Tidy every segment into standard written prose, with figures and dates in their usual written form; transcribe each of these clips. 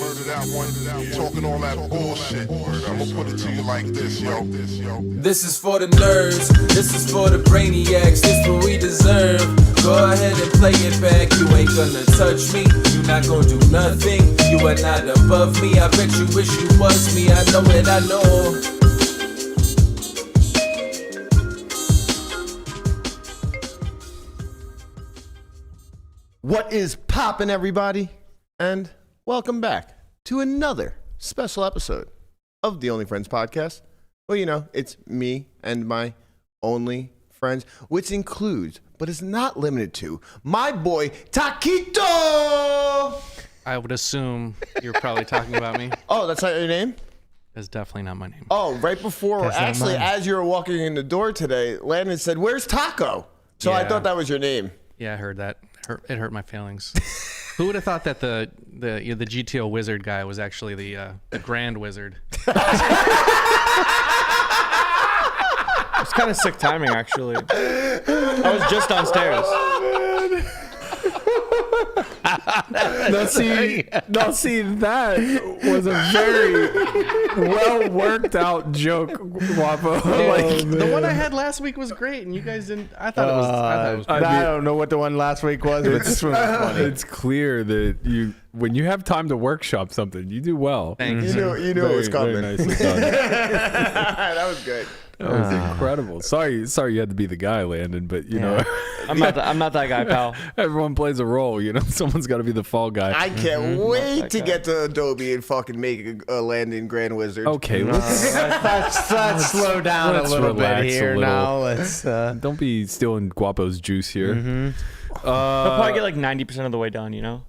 Talking all that bullshit. I'ma put it to you like this, yo. This is for the nerds, this is for the brainiacs, this what we deserve. Go ahead and play it back, you ain't gonna touch me, you not gonna do nothing, you are not above me, I bet you wish you was me, I know it, I know. What is poppin', everybody? And welcome back to another special episode of the Only Friends podcast. Well, you know, it's me and my only friends, which includes, but is not limited to, my boy Taquito! I would assume you're probably talking about me. Oh, that's not your name? That's definitely not my name. Oh, right before, That's not actually, mine. as you were walking in the door today, Landon said, "Where's Taco?" So I Yeah. thought that was your name. Yeah, I heard that. It hurt my feelings. Who would have thought that the GTO Wizard guy was actually the Grand Wizard? It's kind of sick timing, actually. I was just downstairs. No, see, that was a very well worked out joke, Guapo. The one I had last week was great, and you guys didn't. I thought it was. I don't know what the one last week was, but this one was funny. It's clear that when you have time to workshop something, you do well. Thanks. You knew it was coming. Very nicely done. That was good. That was incredible. Sorry, you had to be the guy, Landon, but you know, I'm not that guy, pal. everyone plays a role. You know, someone's got to be the fall guy. I can't wait to Okay. get to Adobe and fucking make a Landon Grand Wizard. Okay, let's Let's slow down a let's little bit relax a here little. now. Let's. don't be stealing Guapo's juice here. I'll probably get like 90% of the way done, you know?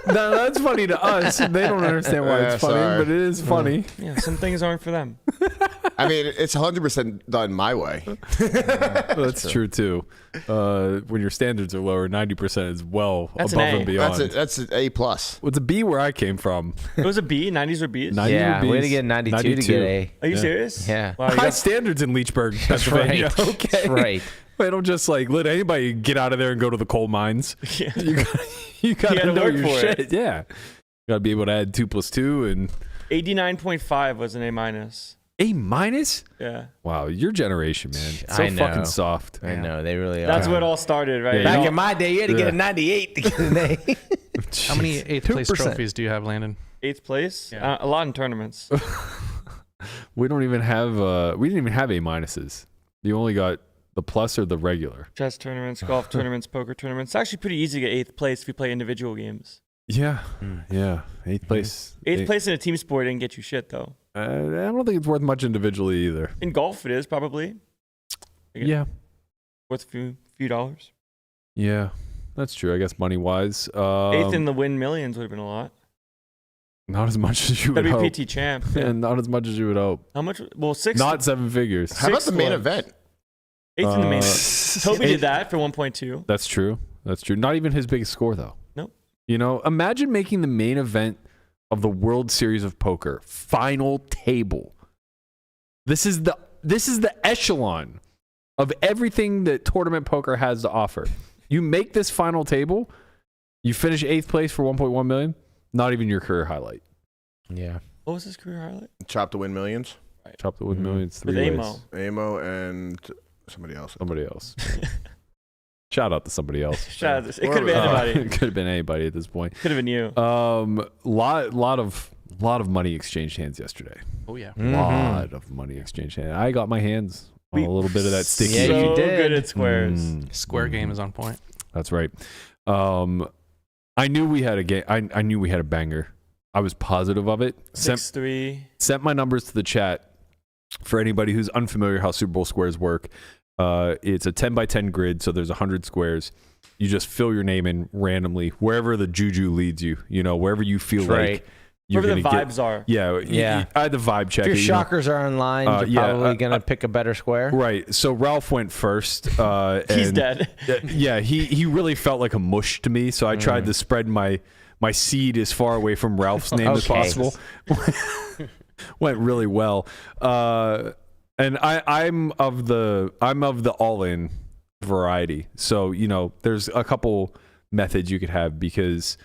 No, that's funny to us. They don't understand why it's funny, sorry. but it is funny. Yeah, some things aren't for them. I mean, it's 100% done my way. That's true too. When your standards are lower, 90% is well That's an above A. and beyond. That's an A+. plus. Well, it's a B where I came from. It was a B? 90s were Bs? 90 Yeah, were way to Bs, get 92 to get A. Are you serious? Yeah. Wow, you High got, standards in Leechburg, Pennsylvania. right. Okay, That's right. They don't just like let anybody get out of there and go to the coal mines. yeah. You got to gotta know work your for shit. it. Yeah, got to be able to add 2 + 2 and 89.5 was an A minus. A-. Yeah. Wow, your generation, man. It's so I know. fucking soft. I know, they really are. That's where it all started, right? Yeah, Back you know- in my day, you had to get a 98 to get an A. How many 8th place 2%. trophies do you have, Landon? 8th place? Yeah. A lot in tournaments. We don't even have. We didn't even have A-. You only got the plus or the regular. Chess tournaments, golf tournaments, poker tournaments. It's actually pretty easy to get 8th place if you play individual games. Yeah, yeah. 8th place. 8th place in a team sport didn't get you shit, though. I don't think it's worth much individually either. In golf, it is probably. Yeah, Worth a few dollars. yeah. That's true. I guess money wise. 8th in the win millions would have been a lot. Not as much as you would hope. WPT champ. And not as much as you would hope. How much? Well, 6th. Not 7 figures. How about the main was. event? 8th in the main. Uh, Toby did that for 1.2. That's true. That's true. Not even his biggest score though. Nope. You know, imagine making the main event of the World Series of Poker final table. This is the echelon of everything that tournament poker has to offer. You make this final table, you finish 8th place for 1.1 million. Not even your career highlight. Yeah. What was his career highlight? Chop to win millions. Chop the win millions 3 With ways. Amo. Amo and somebody else. Somebody else. Shout out to somebody else. Shout out. It could have been anybody. It could have been anybody at this point. Could have been you. Lot of money exchanged hands yesterday. Oh yeah. Lot of money exchanged hands. I got my hands on a little bit of that sticky. Yeah, so you did. good at squares. Square game is on point. That's right. I knew we had a game. I knew we had a banger. I was positive of it. 6-3. Sent my numbers to the chat for anybody who's unfamiliar how Super Bowl squares work. It's a 10 by 10 grid, so there's 100 squares. You just fill your name in randomly wherever the juju leads you. You know, wherever you feel like you're Whatever gonna the get. vibes are. Yeah, Yeah. I had the vibe check. If your it, you know. shockers are online, you're probably going to pick a better square. Right. So Ralph went first. He's and, dead. Yeah, he really felt like a mush to me. So I tried to spread my seed as far away from Ralph's name as Okay. possible. Went really well. And I'm of the all-in variety. So, you know, there's a couple methods you could have because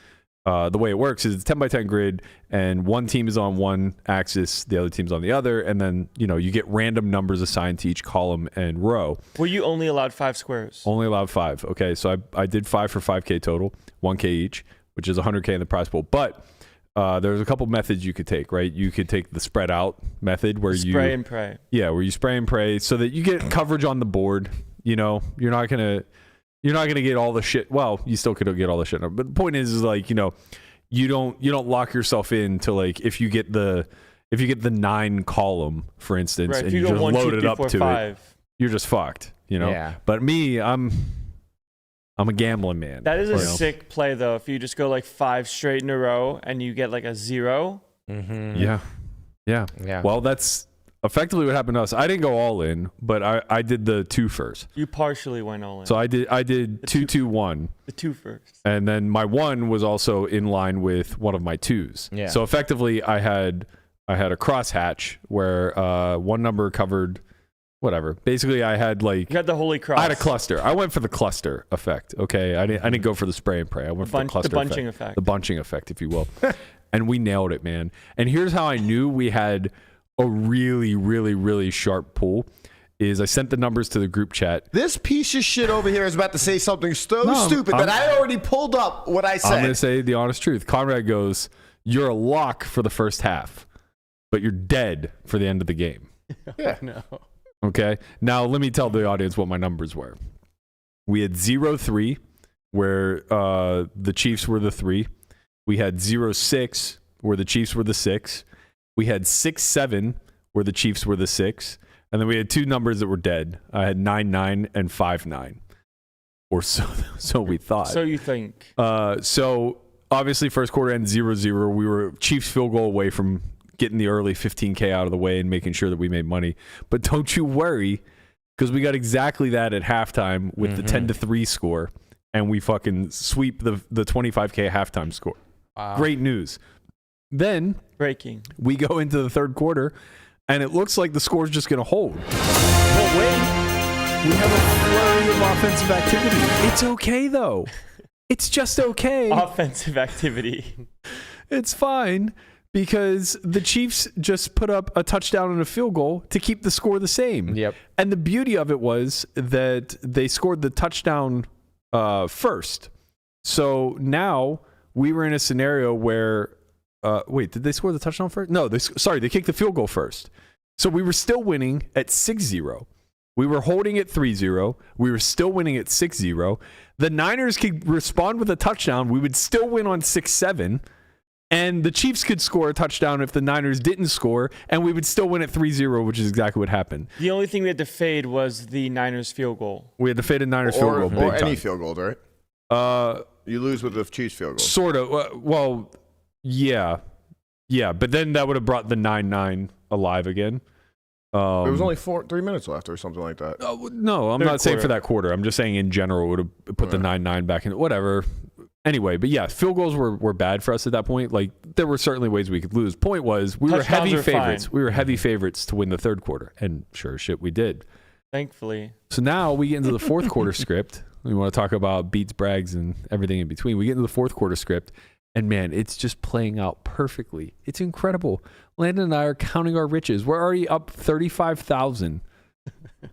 the way it works is it's 10 by 10 grid, and one team is on one axis, the other team's on the other, and then you get random numbers assigned to each column and row. Were you only allowed 5 squares? Only allowed 5. Okay, so I did 5 for 5K total, 1K each, which is 100K in the prize pool. But there's a couple methods you could take, right? You could take the spread out method where you spray and pray. Yeah, where you spray and pray so that you get coverage on the board. You're not gonna get all the shit. Well, you still could get all the shit. But the point is like, you don't lock yourself in to like if you get the 9 column, for instance, right, and you just load it up to it, you're just fucked. Yeah. But me, I'm a gambling man. That is a sick play though. If you just go like 5 straight in a row and you get like a 0. Yeah. Well, that's effectively what happened to us. I didn't go all in, but I did the 2 first. You partially went all in. So I did 2-2-1. The 2 first. And then my 1 was also in line with one of my 2s. Yeah. So effectively I had a crosshatch where one number covered whatever. Basically I had like you had the holy cross. I had a cluster. I went for the cluster effect. Okay. I didn't go for the spray and pray. I went for the cluster bunching effect. The bunching effect, if you will. And we nailed it, man. And here's how I knew we had a really, really, really sharp pool is I sent the numbers to the group chat. This piece of shit over here is about to say something stupid that I already pulled up what I said. I'm going to say the honest truth. Conrad goes, you're a lock for the first half, but you're dead for the end of the game. Yeah. No. Okay. Now, let me tell the audience what my numbers were. We had 0-3, where the Chiefs were the 3. We had 0-6, where the Chiefs were the 6. We had 6-7, where the Chiefs were the 6. And then we had 2 numbers that were dead. I had 9-9 and 5-9. Or so we thought. So you think. So obviously first quarter end 0-0. We were Chiefs field goal away from getting the early 15K out of the way and making sure that we made money. But don't you worry, because we got exactly that at halftime with the 10-3 score, and we fucking sweep the 25K halftime score. Wow. Great news. Then Breaking. we go into the third quarter, and it looks like the score's just going to hold. But wait, we have a flurry of offensive activity. It's okay, though. It's just okay. Offensive activity. It's fine. Because the Chiefs just put up a touchdown and a field goal to keep the score the same. Yep. And the beauty of it was that they scored the touchdown first. So now we were in a scenario where, wait, did they score the touchdown first? No, they kicked the field goal first. So we were still winning at 6-0. We were holding at 3-0. We were still winning at 6-0. The Niners could respond with a touchdown. We would still win on 6-7. And the Chiefs could score a touchdown if the Niners didn't score, and we would still win at 3-0, which is exactly what happened. The only thing we had to fade was the Niners field goal. We had to fade a Niners field goal. Or big any time. field goals, right? You lose with the Chiefs field goal. Sort of. Well, yeah. Yeah, but then that would have brought the 9-9 alive again. There was only 3 minutes left or something like that. No, I'm not saying for that quarter. I'm just saying in general, it would have put the 9-9 back in. Whatever. Anyway, but yeah, field goals were bad for us at that point. Like, there were certainly ways we could lose. Point was, we were heavy favorites. We were heavy favorites to win the third quarter. And sure as shit, we did. Thankfully. So now we get into the fourth quarter script. We want to talk about beats, brags, and everything in between. We get into the fourth quarter script, and man, it's just playing out perfectly. It's incredible. Landon and I are counting our riches. We're already up 35,000.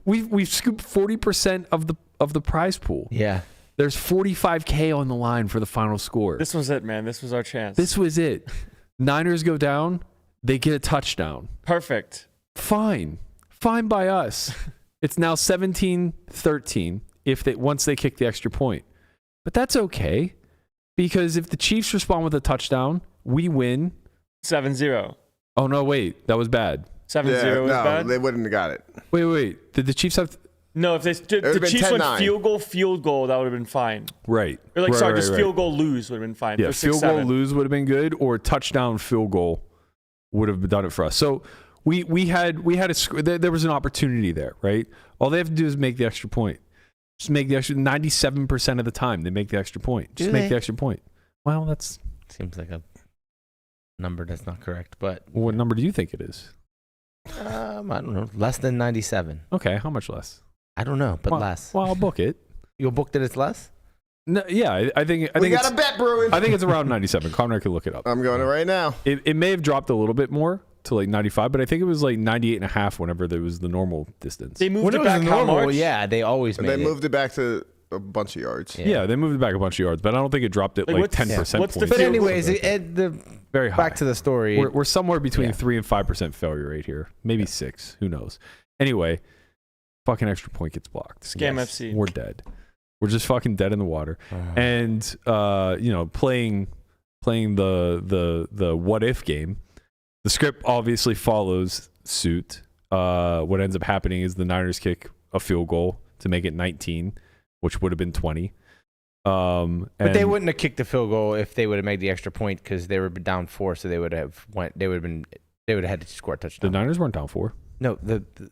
We've scooped 40% of the prize pool. Yeah. There's 45K on the line for the final score. This was it, man. This was our chance. This was it. Niners go down. They get a touchdown. Perfect. Fine by us. It's now 17-13 once they kick the extra point. But that's okay, because if the Chiefs respond with a touchdown, we win. 7-0. Oh no, wait, that was bad. 7-0 was bad. They wouldn't have got it. Wait. Did the Chiefs have? No, if the Chiefs went field goal, that would have been fine. Right. Or right. Field goal lose would have been fine. Yeah, field goal lose would have been good, or touchdown field goal would have done it for us. So we had there was an opportunity there, right? All they have to do is make the extra point. Just make the extra 97% of the time they make the extra point. Just make the extra point. Well, that's seems like a number that's not correct, but what number do you think it is? I don't know. Less than 97. Okay, how much less? I don't know, but less. Well, I'll book it. You'll book that it's less? No, yeah, I think We got it's, a bet brewing. I think it's around 97. Conrad can look it up. I'm going to right now. It may have dropped a little bit more to like 95, but I think it was like 98 and a half whenever there was the normal distance. They moved When it it back was how normal, much? yeah, they always And made they it. moved it back to a bunch of yards. Yeah, they moved it back a bunch of yards, but I don't think it dropped it Like, like what's- 10% what's the points. But field goal anyways, Very high. back to the story. We're somewhere between Yeah. 3 and 5% failure rate here. Maybe 6. Who knows? Anyway, fucking extra point gets blocked. Scam FC. We're dead. We're just fucking dead in the water. And playing the what if game, the script obviously follows suit. What ends up happening is the Niners kick a field goal to make it 19, which would have been 20. But they wouldn't have kicked the field goal if they would have made the extra point because they were down 4, so they would have had to score a The touchdown. Niners weren't down 4. No,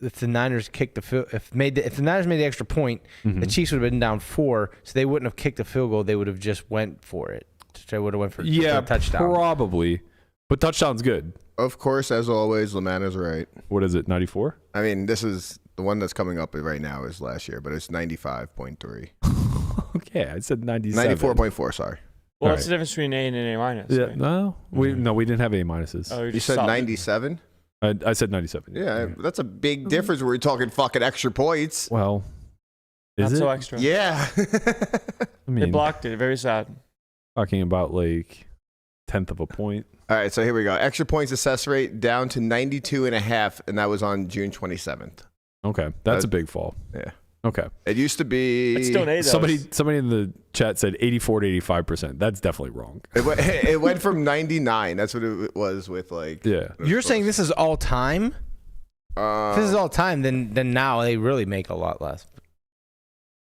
if the Niners kicked the field, if the Niners made the extra point, Mm-hmm. the Chiefs would have been down 4, so they wouldn't have kicked the field goal. They would have just went for it. They would have went for Yeah, a touchdown. probably. But touchdown's good. Of course, as always, Lamanna's right. What is it, 94? I mean, this is the one that's coming up right now is last year, but it's 95.3. Okay, I said 97. 94.4, sorry. Well, All that's the difference between A and an A minus. Yeah, right? no, we didn't have A minuses. Oh, you're You just said solid. 97? I said 97. Yeah, that's a big difference when we're talking fucking extra points. Well, Not is so it? extra. Yeah. I They mean, blocked it. Very sad. talking about like 1/10 of a point. All right, so here we go. Extra points assess rate down to 92.5, and that was on June 27th. Okay, that's a big fall. Yeah. Okay, It used to be. It's still an A, though. somebody in the chat said 84 to 85%. That's definitely wrong. It went from 99. That's what it was with like. Yeah. You're saying this is all time? If this is all time, then now they really make a lot less.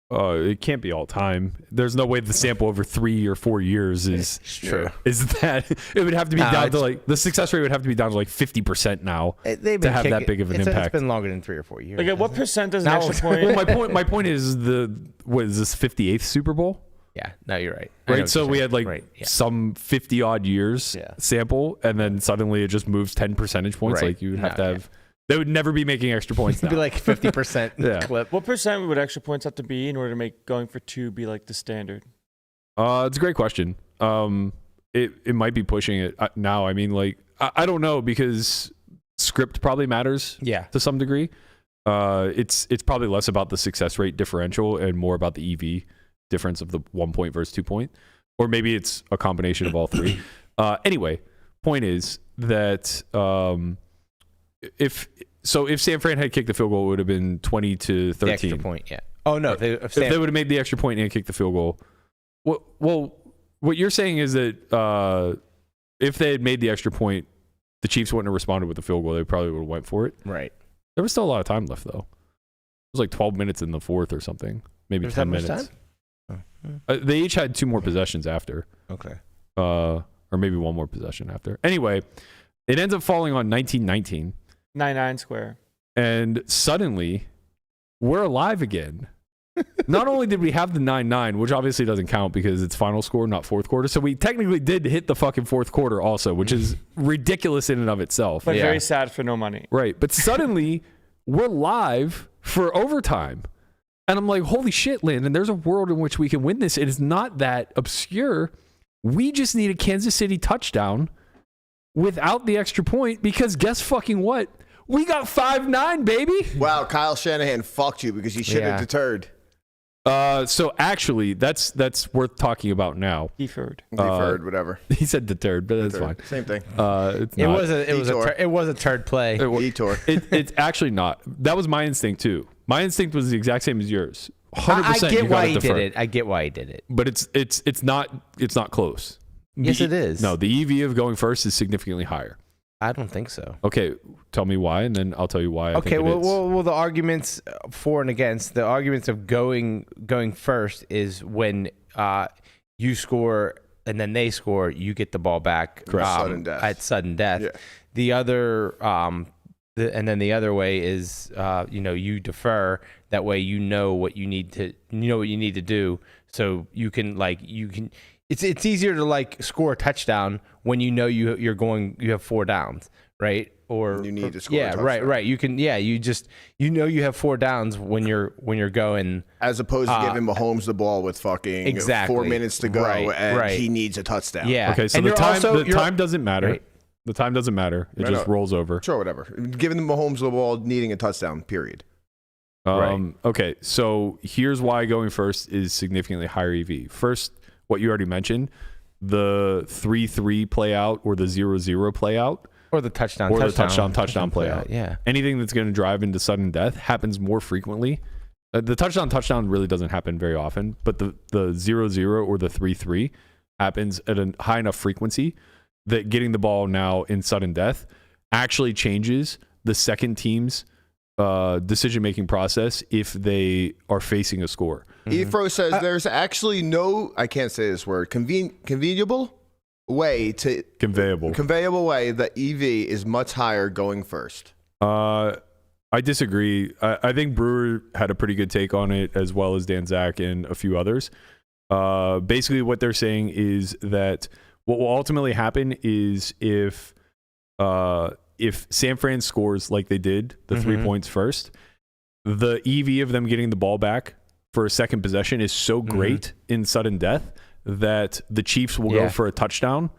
It can't be all time. There's no way the sample over 3 or 4 years is True. is that it would have to be No, down to it's- like the success rate would have to be down to like 50% now. They've To been have that kicking- big of an it's impact. been longer than 3 or 4 years. Like, at what hasn't it? percent does an Now- extra point? Well, my point is what is this 58th Super Bowl? Yeah, no, you're right. I know Right, what so you're we saying. had like Right, yeah. some 50 odd years Yeah. sample, and then suddenly it just moves 10 percentage points. Right. Like you would have No, to have, they would never be making extra points It'd now. be like 50% Yeah. clip. What percent would extra points have to be in order to make going for 2 be like the standard? It's a great question. It might be pushing it now. I mean, like I don't know because script probably matters Yeah. to some degree. It's probably less about the success rate differential and more about the EV difference of the 1 point versus 2 point, or maybe it's a combination of all three. Anyway, point is that if San Fran had kicked the field goal, it would have been 20 to 13. The extra point, yeah. Oh, no. If they would have made the extra point and kicked the field goal, well, what you're saying is that if they had made the extra point, the Chiefs wouldn't have responded with the field goal. They probably would have went for it. Right. There was still a lot of time left, though. It was like 12 minutes in the fourth or something, maybe There's 10 that much minutes. time? They each had 2 more possessions after, Okay. or maybe 1 more possession after. Anyway, it ends up falling on 19-19, 9-9 square. and suddenly we're alive again. Not only did we have the 9-9, which obviously doesn't count because it's final score, not fourth quarter. So we technically did hit the fucking fourth quarter also, which is ridiculous in and of itself. But Yeah. very sad for no money. Right. But suddenly we're live for overtime. And I'm like, holy shit, Landon, there's a world in which we can win this. It is not that obscure. We just need a Kansas City touchdown without the extra point because guess fucking what? We got 5-9, baby. Wow, Kyle Shanahan fucked you because you should have Yeah. deterred. So actually, that's worth talking about now. Deferred. Deferred, whatever. He said deterred, but that's fine. Same thing. It's It not. was a turd play. Detour. It's actually not. That was my instinct too. My instinct was the exact same as yours. 100%. I get you why gotta he defer. did it. I get why he did it. But it's not close. Yes, it is. No, the EV of going first is significantly higher. I don't think so. Okay, tell me why, and then I'll tell you why. I Okay, think it is. well, the arguments for and against, the arguments of going first is when you score and then they score, you get the ball back Sudden death. at sudden death. Yeah. The other, and then the other way is, you defer. That way, you know what you need to do, so you can. It's easier to like score a touchdown when you know you have 4 downs, right? or You need to score a Yeah, touchdown. right. You can. Yeah, you just you have 4 downs when you're going. As opposed to giving Mahomes the ball with fucking Exactly. 4 minutes to go and Right. he needs a touchdown. Yeah. Okay, so And the you're time also- the you're- time doesn't matter. Right. The time doesn't matter. It just rolls over. Sure, whatever. Giving Mahomes the ball, needing a touchdown, period. Okay, so here's why going first is significantly higher EV. First, what you already mentioned, the 3-3 play out or the 0-0 play out. Or the touchdown. Or the touchdown play out. Yeah. Anything that's going to drive into sudden death happens more frequently. The touchdown really doesn't happen very often, but the 0-0 or the 3-3 happens at a high enough frequency that getting the ball now in sudden death actually changes the second team's decision-making process if they are facing a score. Efro says there's actually no, I can't say this word, conveyable way that EV is much higher going first. I disagree. I think Brewer had a pretty good take on it, as well as Dan Zach and a few others. Basically, what they're saying is that what will ultimately happen is if San Fran scores like they did, the 3 points first, the EV of them getting the ball back for a second possession is so great in sudden death that the Chiefs will go for a touchdown.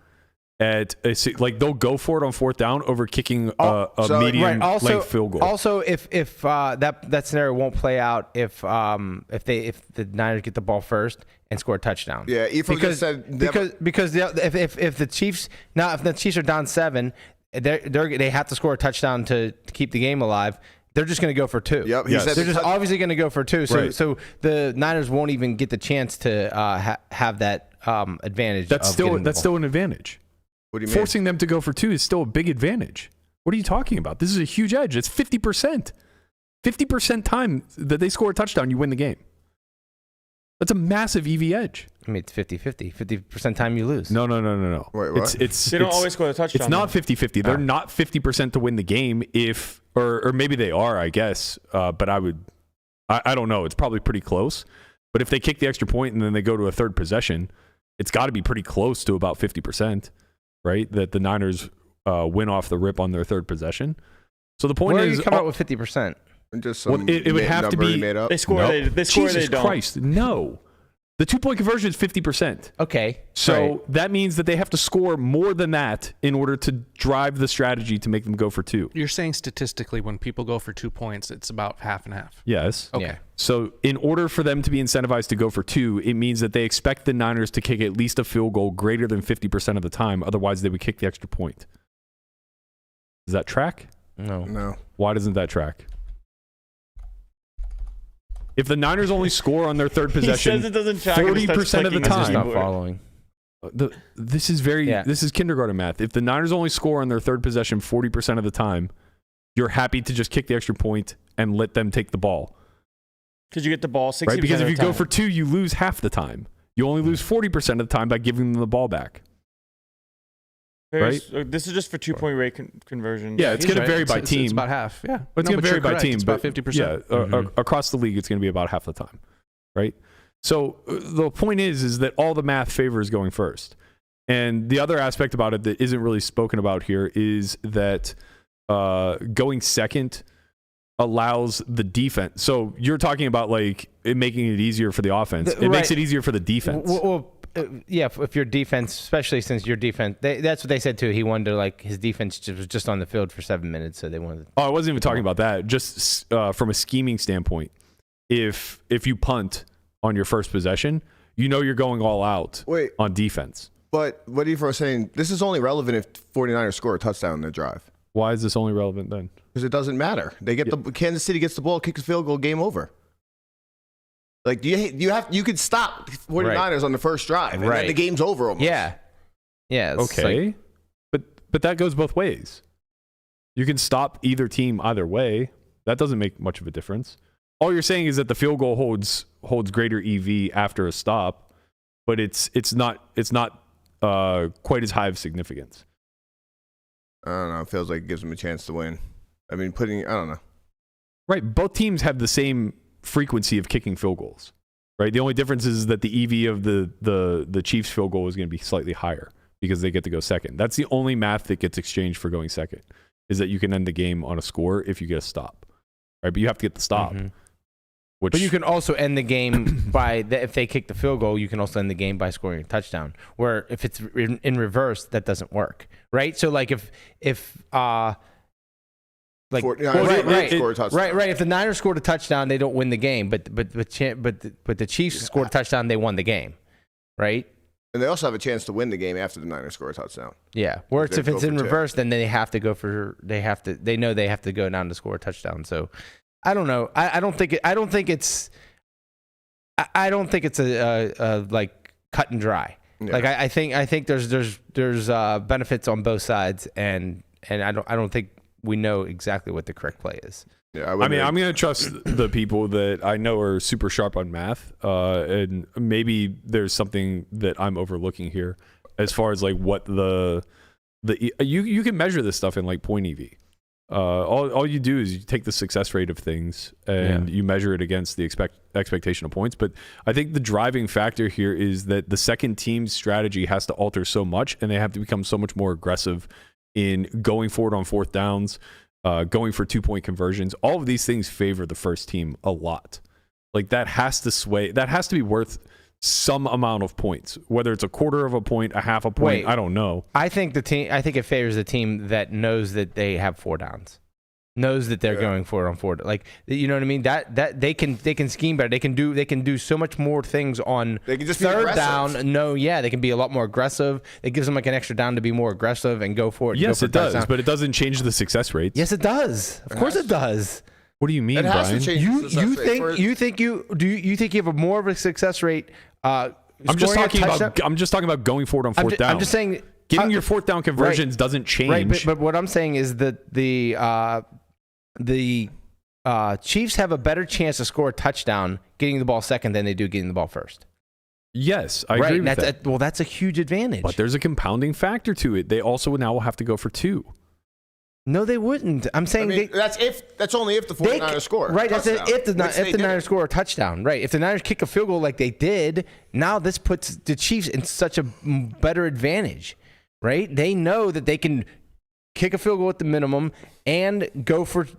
They'll go for it on 4th down over kicking a medium length field goal. Also, if that scenario won't play out if the Niners get the ball first and score a touchdown. Yeah, Efro just said because if the Chiefs are down 7, they have to score a touchdown to keep the game alive. They're just going to go for 2. Yep, Yes. They're just obviously going to go for 2. So Right. so the Niners won't even get the chance to have that advantage. That's still an advantage. What do you mean? Forcing them to go for 2 is still a big advantage. What are you talking about? This is a huge edge. It's 50%. 50% time that they score a touchdown, you win the game. That's a massive EV edge. I mean, it's 50-50. 50% time you lose. No. Wait, what? They don't always score the touchdown. It's not 50-50. They're not 50% to win the game or maybe they are, I guess. But I don't know. It's probably pretty close. But if they kick the extra point and then they go to a third possession, it's got to be pretty close to about 50%, right? That the Niners win off the rip on their third possession. So the point Where is, do you come up with 50%? Just some it would have to number he be. made up. They score. No. They score. Jesus They don't. Christ, no. The 2-point conversion is 50%. Okay. So right. that means that they have to score more than that in order to drive the strategy to make them go for 2. You're saying statistically, when people go for 2 points, it's about half and half. Yes. Okay. Yeah. So in order for them to be incentivized to go for 2, it means that they expect the Niners to kick at least a field goal greater than 50% of the time. Otherwise, they would kick the extra point. Does that track? No. Why doesn't that track? If the Niners only score on their third possession, He says it doesn't track. 40% of the I'm just time. not following. This is kindergarten math. If the Niners only score on their third possession 40% of the time, you're happy to just kick the extra point and let them take the ball. Because you get the ball 60%. Right? Because if of you the go time. for 2, you lose half the time. You only lose 40% of the time by giving them the ball back. This is just for 2-point rate conversion. Yeah, it's going to vary by It's team. about half. Yeah. It's going to vary by team. It's about 50%. Yeah, across the league, it's going to be about half the time, right? So the point is that all the math favors going first. And the other aspect about it that isn't really spoken about here is that going second allows the defense. So you're talking about like it making it easier for the offense. It makes it easier for the defense. Yeah, if your defense, especially since your defense, that's what they said too. He wanted to, like, his defense was just on the field for 7 minutes, so they wanted. Oh, I wasn't even talking about that. Just from a scheming standpoint, if you punt on your first possession, you know you're going all out on defense. But what are you saying? This is only relevant if 49ers score a touchdown in the drive. Why is this only relevant then? Because it doesn't matter. They get the Kansas City gets the ball, kicks a field goal, game over. Like you could stop 49ers on the first drive, and then the game's over almost. Yeah. Okay, but that goes both ways. You can stop either team either way. That doesn't make much of a difference. All you're saying is that the field goal holds greater EV after a stop, but it's not quite as high of significance. I don't know. It feels like it gives them a chance to win. I mean, I don't know. Right. Both teams have the same frequency of kicking field goals. Right. The only difference is that the EV of the Chiefs field goal is going to be slightly higher because they get to go second. That's the only math that gets exchanged for going second. is that you can end the game on a score if you get a stop, right? But you have to get the stop. Which, But you can also end the game if they kick the field goal, you can also end the game by scoring a touchdown. Where if it's in reverse, that doesn't work, right? So like if If the Niners scored a touchdown, they don't win the game. But the Chiefs scored a touchdown, they won the game, right? And they also have a chance to win the game after the Niners score a touchdown. Yeah. Whereas if it's in reverse, then they have to go for they know they have to go down to score a touchdown. So I don't know. I don't think it's a like cut and dry. Yeah. Like I think there's benefits on both sides, and I don't think we know exactly what the correct play is. Yeah, I'm going to trust the people that I know are super sharp on math, and maybe there's something that I'm overlooking here as far as like what you can measure this stuff in like point EV. All you do is you take the success rate of things and you measure it against the expectation of points. But I think the driving factor here is that the second team's strategy has to alter so much, and they have to become so much more aggressive in going forward on fourth downs, going for 2-point conversions. All of these things favor the first team a lot. Like that has to be worth some amount of points, whether it's a quarter of a point, a half a point. I don't know. I think it favors the team that knows that they have 4 downs, knows that they're going for it on 4. Like, you know what I mean? That they can scheme better. They can do so much more things on they can just third down. They can be a lot more aggressive. It gives them like an extra down to be more aggressive and go for it. Yes, it does, but it doesn't change the success rates. Yes, it does. Of course, it does. What do you mean, Brian? You think you have a more of a success rate? I'm just talking about going forward on fourth down. I'm just saying getting your fourth down conversions doesn't change. Right, but what I'm saying is that the Chiefs have a better chance to score a touchdown getting the ball second than they do getting the ball first. Yes, I agree with that. Well, that's a huge advantage. But there's a compounding factor to it. They also now will have to go for 2. No, they wouldn't. I'm saying that's only if the 49ers score. Right, that's if the Niners score a touchdown. Right, if the Niners kick a field goal like they did, now this puts the Chiefs in such a better advantage. Right, they know that they can kick a field goal at the minimum and go for,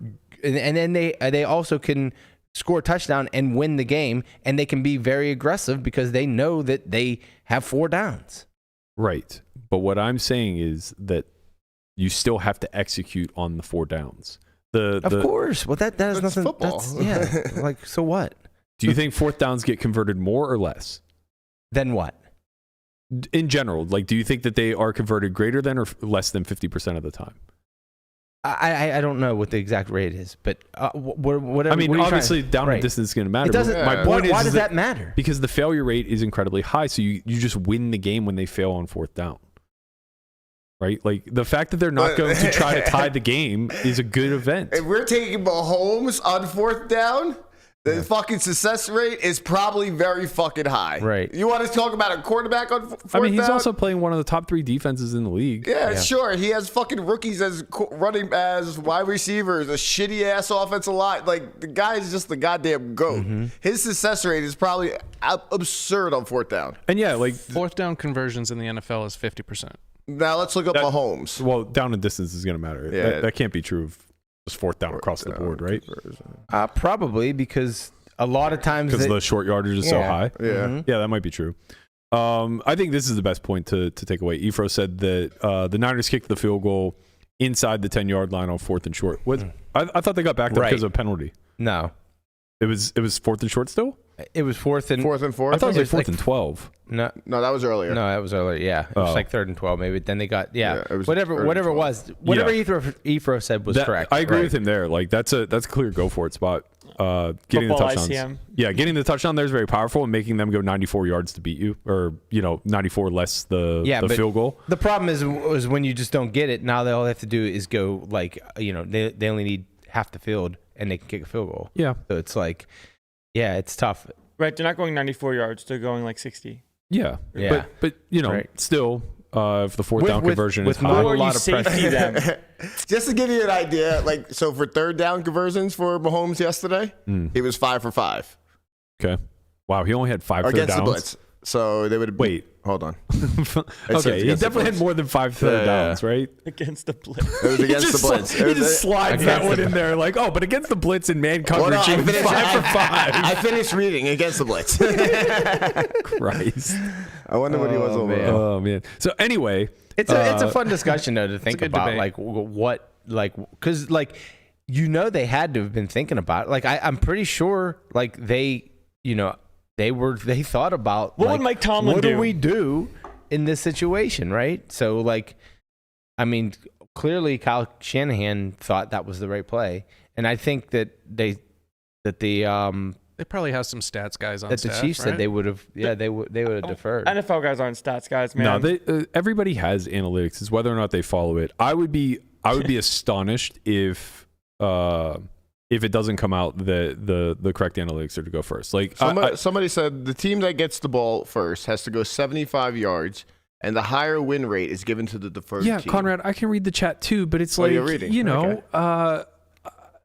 and then they also can score a touchdown and win the game, and they can be very aggressive because they know that they have 4 downs. Right, but what I'm saying is that you still have to execute on the 4 downs. Of course. Well, that is nothing. Football. Like, so what? Do you think fourth downs get converted more or less? Then what? In general, like, do you think that they are converted greater than or less than 50% of the time? I don't know what the exact rate is, but whatever. I mean, obviously, down and distance is going to matter. It doesn't. My point is, why does that matter? Because the failure rate is incredibly high, so you just win the game when they fail on fourth down. Right? Like, the fact that they're not going to try to tie the game is a good event. If we're taking Mahomes on fourth down, the fucking success rate is probably very fucking high. Right. You want to talk about a quarterback on fourth down? I mean, he's also playing one of the top 3 defenses in the league. Yeah, sure. He has fucking rookies as running as wide receivers, a shitty ass offensive line. Like, the guy is just the goddamn GOAT. Mm-hmm. His success rate is probably absurd on fourth down. And yeah, like, fourth down conversions in the NFL is 50%. Now let's look up Mahomes. Well, down and distance is going to matter. Yeah. That can't be true of just fourth down across the board, right? Probably, because a lot of times because the short yardage is so high. Yeah, yeah, that might be true. I think this is the best point to take away. Efro said that the Niners kicked the field goal inside the 10-yard line on 4th and short. I thought they got backed up because of a penalty. No, it was 4th and short still. It was 4th and 4. I thought it was 4th and 12. No, that was earlier. No, that was earlier. Yeah, it was like 3rd and 12 maybe. Then they got whatever it was. Whatever Efro said was correct. I agree with him there. Like that's a clear go for it spot. Getting the touchdowns. ICM. Yeah, getting the touchdown there is very powerful, and making them go 94 yards to beat you, or 94 less the field goal. The problem is when you just don't get it. Now all they have to do is go they only need half the field and they can kick a field goal. Yeah, so it's like it's tough. Right, they're not going 94 yards; they're going like 60. Yeah. But still, if the fourth down conversion is high, a lot of safety them. Just to give you an idea, so for third down conversions for Mahomes yesterday, he was 5 for 5. Okay. Wow, he only had 5 third against downs. the blitz. So they would wait. Hold on. Okay, he definitely had more than 5 third downs, right? Against the blitz. It was against the blitz. He just slides that one in there, like, oh, but against the blitz and man coverage, he was 5 for 5. I finished reading against the blitz. Christ. I wonder what he was over. man. Oh man. So anyway, It's a fun discussion though to think good about, debate. like what, like, because like they had to have been thinking about it. Like I'm pretty sure like they thought about What like, would Mike Tomlin what do? do we do in this situation, right? So like, I mean, clearly Kyle Shanahan thought that was the right play, and I think that the They probably have some stats guys on that staff, the Chiefs right? said they would have deferred. NFL guys aren't stats guys, man. no, they, everybody has analytics. It's whether or not they follow it. I would be astonished if it doesn't come out that the correct analytics are to go first. Like Somebody said the team that gets the ball first has to go 75 yards, and the higher win rate is given to the deferred yeah, team. Conrad, I can read the chat too, but it's Oh, like you're reading. you know. Okay.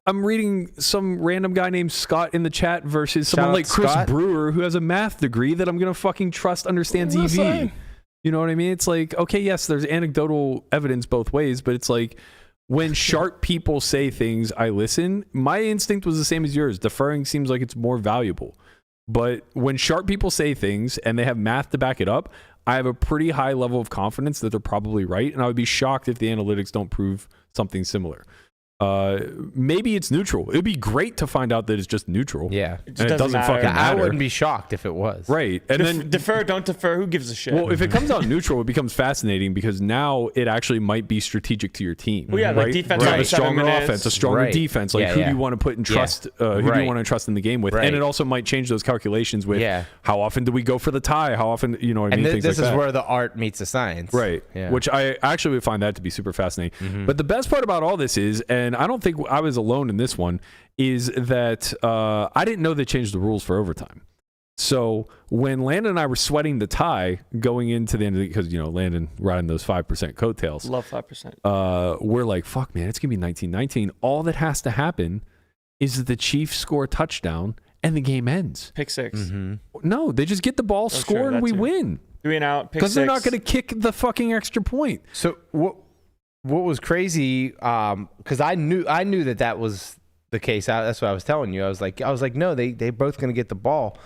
I'm reading some random guy named Scott in the chat versus Shout someone out like Chris Scott. Brewer who has a math degree that I'm gonna fucking trust understands What am I EV. saying? You know what I mean? It's like, okay, yes, there's anecdotal evidence both ways, but it's like when sharp people say things, I listen. My instinct was the same as yours. Deferring seems like it's more valuable. But when sharp people say things and they have math to back it up, I have a pretty high level of confidence that they're probably right. And I would be shocked if the analytics don't prove something similar. Maybe it's neutral. It'd be great to find out that it's just neutral. Yeah. It just And it doesn't doesn't fucking matter. I matter. wouldn't be shocked if it was. Right. And then Defer, don't defer. Who gives a shit? well, if it comes out neutral, it becomes fascinating because now it actually might be strategic to your team. Well, yeah, like right? defense You over have a 7 stronger minutes. offense, a stronger Right. defense. Like Yeah, who do yeah. you want to put in trust? Who do you Right. want to trust in the game with? Right. And it also might change those calculations with Yeah. how often do we go for the tie? How often, you know what I And mean? this Things is like that. where the art meets the science. Right. Yeah. Which I actually would find that to be super fascinating. Mm-hmm. But the best part about all this is, and I don't think I was alone in this one, is that I didn't know they changed the rules for overtime. So when Landon and I were sweating the tie going into the end of the, because, you know, Landon riding those 5% coattails, Love 5%. we're like, fuck, man, it's going to be 19-19. All that has to happen is that the Chiefs score a touchdown and the game ends. Pick 6. Mm-hmm. No, they just get the ball, score, sure, and that we too. win. 3 and out. Pick 6. Because they're not going to kick the fucking extra point. So what was crazy? Because I knew that was the case. That's what I was telling you. I was like, no, they both going to get the ball,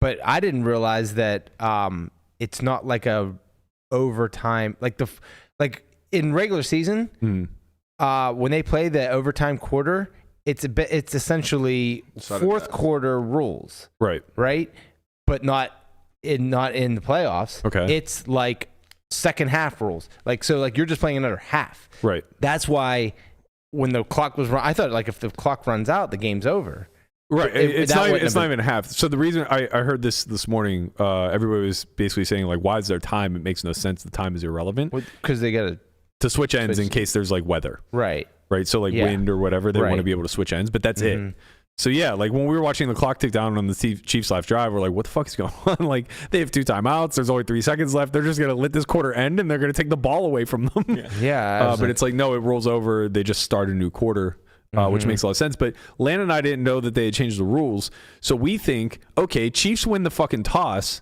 but I didn't realize that it's not like a overtime like in regular season. When they play the overtime quarter, it's essentially not fourth quarter rules, Right. right? But not in the playoffs. Okay. It's like second half rules. Like so, like you're just playing another half. Right. That's why when the clock was run, I thought like if the clock runs out, the game's over. Right. It's that not wouldn't have even half. So the reason I heard this morning, everybody was basically saying like, why is there time? It makes no sense. The time is irrelevant. Because they got To switch ends in case there's like weather. right. Right. So like Yeah. wind or whatever, they want to Right. be able to switch ends, but that's it. So yeah, like when we were watching the clock tick down on the Chiefs live drive, we're like, what the fuck is going on? Like they have 2 timeouts. There's only 3 seconds left. They're just going to let this quarter end and they're going to take the ball away from them. Yeah. But it's like, no, it rolls over. They just start a new quarter, which makes a lot of sense. But Landon and I didn't know that they had changed the rules. So we think, okay, Chiefs win the fucking toss.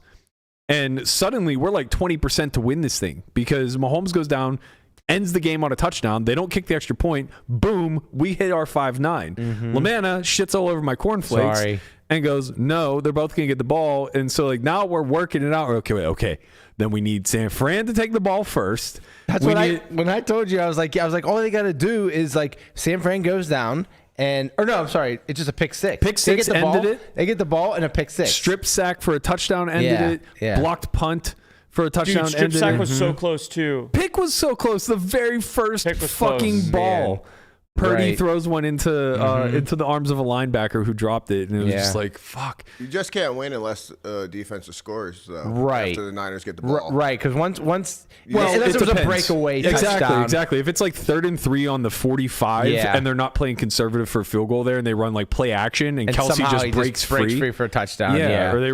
And suddenly we're like 20% to win this thing because Mahomes goes down, ends the game on a touchdown. They don't kick the extra point. Boom, we hit our 5-9. Lamanna shits all over my cornflakes Sorry. and goes, no, they're both going to get the ball. And so like now we're working it out. Okay. Then we need San Fran to take the ball first. That's when I told you, I was like, all they got to do is like San Fran goes down I'm sorry, it's just a pick 6. Pick 6 ended it. They get the ball and a pick 6. Strip sack for a touchdown ended Yeah, it. yeah. Blocked punt for a touchdown Dude, strip ended sack it. was so close too. Pick was so close. The very first Pick was fucking close, ball. Purdy Right. throws one into the arms of a linebacker who dropped it, and it was Yeah. just like, fuck. You just can't win unless defensive scores, though. Right. After the Niners get the ball. Right, because once unless Well, it was a depends. breakaway Exactly, touchdown. exactly. If it's like 3rd and 3 on the 45, Yeah. and they're not playing conservative for a field goal there, and they run like play action, and Kelsey somehow just he breaks free. for a touchdown. Yeah. Yeah, Or they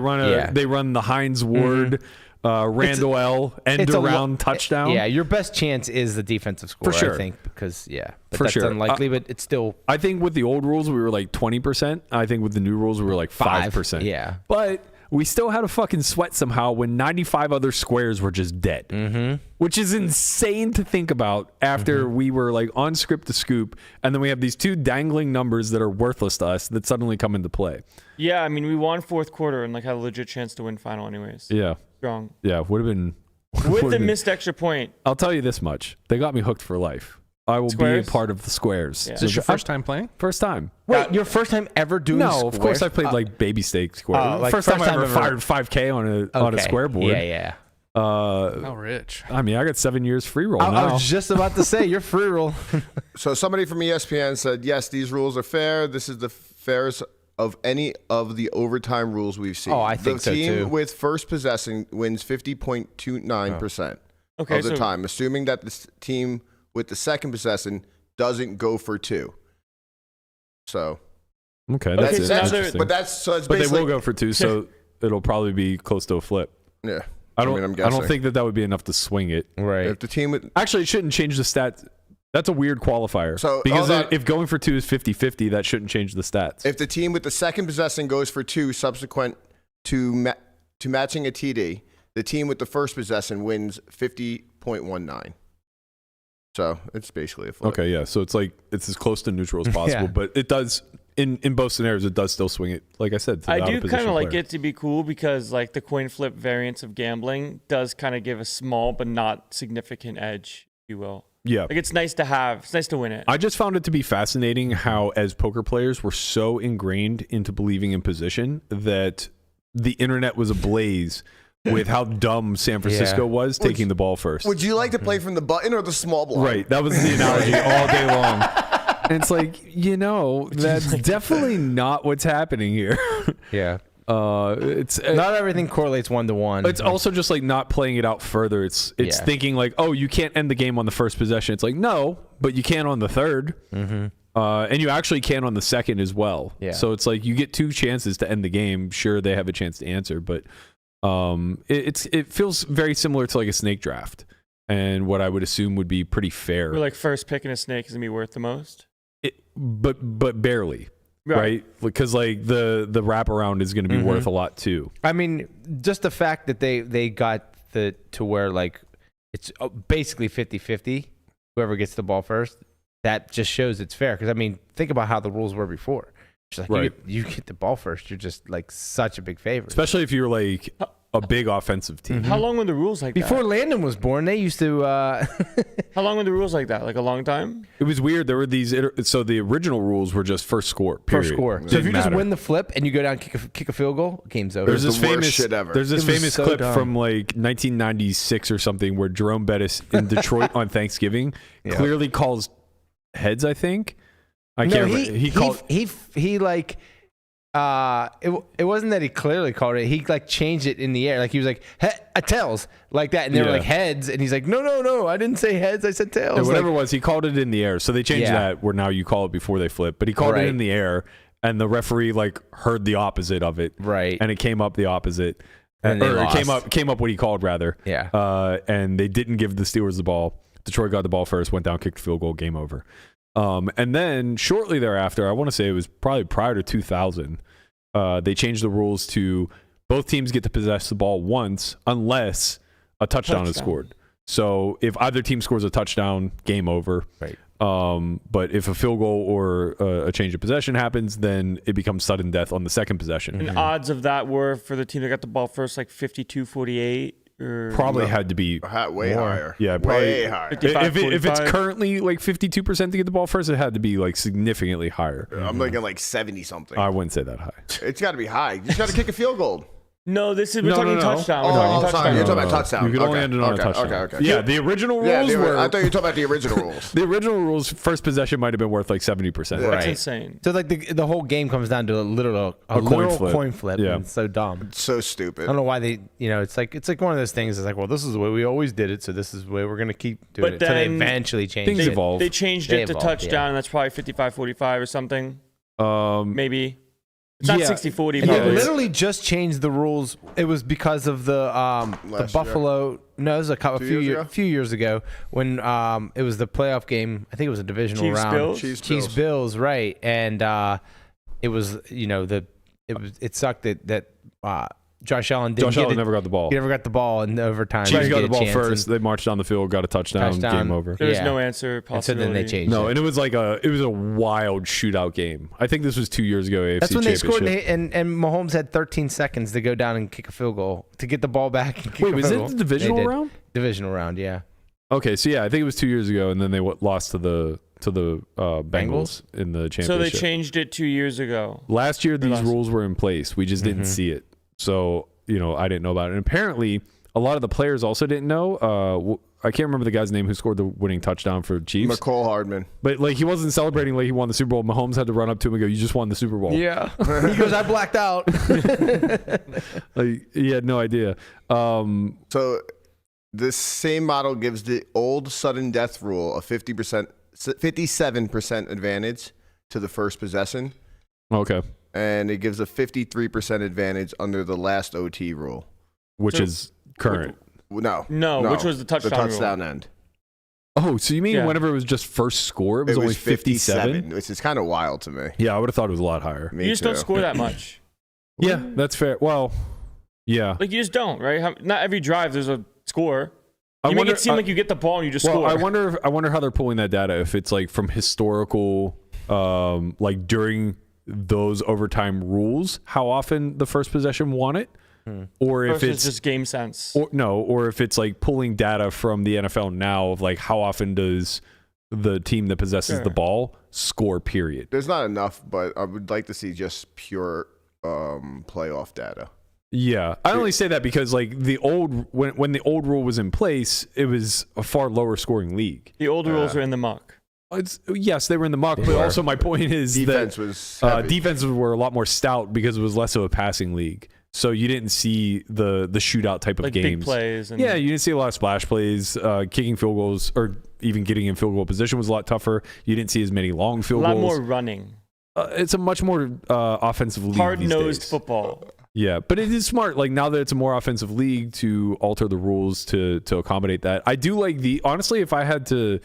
run the Hines Ward, Randall L end It's a lo- around touchdown. Yeah, your best chance is the defensive score, For sure. I think, because but For that's sure. unlikely, but it's still I think with the old rules we were like 20%. I think with the new rules we were like 5%. Yeah. But we still had a fucking sweat somehow when 95 other squares were just dead. Mm-hmm. Which is insane to think about after we were like on script to scoop, and then we have these two dangling numbers that are worthless to us that suddenly come into play. Yeah, I mean, we won fourth quarter and like had a legit chance to win final anyways. Yeah. Strong. Yeah, would have been. With the missed extra point. I'll tell you this much. They got me hooked for life. I will Squares? be a part of the squares. Yeah. Is this your first time playing? First time. Wait, your first time ever doing No, squares? of course I played like baby steak square. like first time I first ever time ever- fired 5K on a Okay. square board. Yeah. Oh, rich. I mean, I got 7 years free roll I now. was just about to say, you're free roll. So somebody from ESPN said, yes, these rules are fair. This is the fairest of any of the overtime rules we've seen. Oh, I think so, The team too. with first possession wins 50.29% Okay, of the so- time, assuming that the team with the second possession doesn't go for two. So Okay, that's, that's so now that's they're- interesting. but that's so it's But they basically will go for two, so it'll probably be close to a flip. yeah. I mean, I'm don't guessing. think that would be enough to swing it. Right. If the team with Actually, it shouldn't change the stats. That's a weird qualifier. So, because hold on. if going for two is 50-50, that shouldn't change the stats. if the team with the second possession goes for two subsequent to matching a TD, the team with the first possession wins 50.19. So it's basically a flip. Okay, yeah. So it's like it's as close to neutral as possible, Yeah. but it does in both scenarios. It does still swing it. Like I said, to the I do out-of-position kind of like player. it to be cool because like the coin flip variance of gambling does kind of give a small but not significant edge, if you will. Yeah. Like it's nice to have. It's nice to win it. I just found it to be fascinating how, as poker players, we're so ingrained into believing in position that the internet was ablaze with how dumb San Francisco was taking the ball first. Would you like to play from the button or the small blind? Right. That was the analogy all day long. And it's like, that's definitely not what's happening here. Yeah. It's Not everything correlates 1-to-1. It's also just like not playing it out further. It's Yeah. thinking like, oh, you can't end the game on the first possession. It's like, no, but you can on the third. Mm-hmm. And you actually can on the second as well. Yeah. So it's like you get two chances to end the game. Sure, they have a chance to answer, but it feels very similar to like a snake draft, and what I would assume would be pretty fair. We're like first pick in a snake is gonna be worth the most. But barely, right? Because like the wraparound is going to be worth a lot too. I mean, just the fact that they got to where like it's basically 50-50, whoever gets the ball first, that just shows it's fair. Because I mean, think about how the rules were before. It's like Right. you get the ball first, you're just like such a big favorite. Especially if you're like a big offensive team. How long were the rules like Before that? Landon was born, they used to. How long were the rules like that? Like a long time? It was weird. There were these. So the original rules were just first score. First Period. score. So if Didn't you just matter. win the flip and you go down and kick a field goal, game's over. There's It was this the worst famous shit ever. There's this It was famous so clip dumb. from like 1996 or something where Jerome Bettis in Detroit on Thanksgiving clearly calls heads. I think. I can't remember. He called. he like it wasn't that he clearly called it. He like changed it in the air. Like he was like tails like that, and they were Yeah. like heads, and he's like no, I didn't say heads, I said tails. Yeah, whatever Like, it was, he called it in the air. So they changed Yeah. that where now you call it before they flip. But he called Right. it in the air, and the referee like heard the opposite of it. Right. And it came up the opposite. And they or lost. it came up what he called rather. Yeah. And they didn't give the Steelers the ball. Detroit got the ball first, went down, kicked a field goal, game over. And then shortly thereafter, I want to say it was probably prior to 2000, they changed the rules to both teams get to possess the ball once unless a touchdown is scored. So if either team scores a touchdown, game over. Right. But if a field goal or a change of possession happens, then it becomes sudden death on the second possession. And odds of that were for the team that got the ball first, like 52-48 or Probably had to be Way higher. Yeah, way probably higher. 55, if it's 45. currently like 52% to get the ball first, it had to be like significantly higher. I'm looking like 70 something. I wouldn't say that high. It's got to be high. You just got to kick a field goal. No, this is we're No, talking no, no. touchdown. We're Oh, talking sorry, touchdown. you're talking about touchdown. You could only Okay, end it on a okay, touchdown. okay. Yeah, the original rules Yeah, were. I thought you were talking about the original rules. The original rules, first possession might have been worth like 70%. That's Right. insane. So like the whole game comes down to a literal coin flip. Yeah. And it's so dumb. It's so I stupid. don't know why they, it's like one of those things. It's like, well, this is the way we always did it, so this is the way we're gonna keep doing But it. So they then eventually changed things it. evolve. They changed They it to evolved, touchdown, yeah. and that's probably 55-45 or something. Maybe. It's not Yeah. 60-40. And they probably. literally just changed the rules. It was because of the Last Buffalo. No, it was a years few ago? years ago when it was the playoff game. I think it was a divisional Chiefs, round. Bills? Chiefs, Bills, right? And it was it sucked that Josh Allen Josh Allen never got the ball. He never got the ball in overtime. Chiefs He got the didn't get ball a chance, first. They marched down the field, got a touchdown, game over. There was Yeah. no answer And so possibility. then they changed No, it. and it was a wild shootout game. I think this was 2 years ago. AFC That's when they Championship. scored, and Mahomes had 13 seconds to go down and kick a field goal to get the ball back. And kick Wait, a was field it goal. the divisional They did. round? Divisional round, yeah. Okay, so yeah, I think it was 2 years ago, and then they lost to the Bengals in the championship. So they changed it 2 years ago. Last year, these last- rules were in place. We just didn't see it. So, I didn't know about it. And apparently, a lot of the players also didn't know. I can't remember the guy's name who scored the winning touchdown for Chiefs. McCole Hardman. But, he wasn't celebrating like he won the Super Bowl. Mahomes had to run up to him and go, "You just won the Super Bowl." Yeah. He goes, I blacked out. He had no idea. So this same model gives the old sudden death rule a 57% advantage to the first possession, Okay. and it gives a 53% advantage under the last OT rule. Which So- is current. No, which was the touchdown rule. The touchdown end. Oh, so you mean Yeah. whenever it was just first score, it was only 57? which is kind of wild to me. Yeah, I would have thought it was a lot higher. Me You just too. don't score that much. Yeah, that's fair. Well, yeah. Like, you just don't, right? Not every drive there's a score. I You make wonder- it seem like you get the ball and you just Well, score. I wonder how they're pulling that data. If it's from historical, during those overtime rules, how often the first possession won it, or if Versus it's just game sense. or if it's pulling data from the NFL now of how often does the team that possesses Sure. the ball score? Period. There's not enough, but I would like to see just pure playoff data. Yeah, I only say that because the old when the old rule was in place, it was a far lower scoring league. The old rules are in the muck. Yes, they were in the muck, but also my point is Defense that was heavy. defenses were a lot more stout because it was less of a passing league. So you didn't see the shootout type of Like games. big plays. And Yeah, you didn't see a lot of splash plays. Kicking field goals or even getting in field goal position was a lot tougher. You didn't see as many long a field lot goals. more running. It's a much more offensive league. Hard-nosed these days. football. Yeah, but it is smart. Now that it's a more offensive league, to alter the rules to accommodate that. I do honestly, if I had to,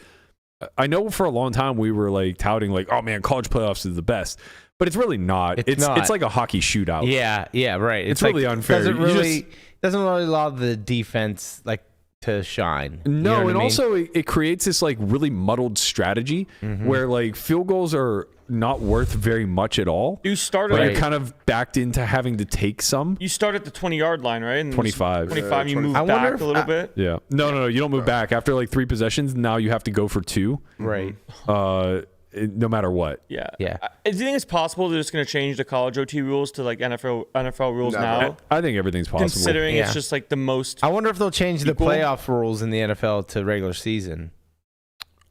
I know for a long time we were touting oh man, college playoffs is the best, but it's really not. It's not. It's like a hockey shootout. Yeah, right. It's really unfair. Doesn't You really just- doesn't really allow the defense to shine. You know No, what I and mean? also it creates this really muddled strategy where field goals are not worth very much at all. You start But at you're kind of backed into having to take some. you start at the 20-yard line, right? And 25. 25, you move I wonder back if a little bit. Yeah. No, you don't move back after 3 possessions. Now you have to go for 2. right. No matter what. Yeah. Yeah. Do you think it's possible they're just going to change the college OT rules to NFL rules Never. now? I think everything's possible. Considering Yeah. it's just the most. I wonder if they'll change the Equal? playoff rules in the NFL to regular season.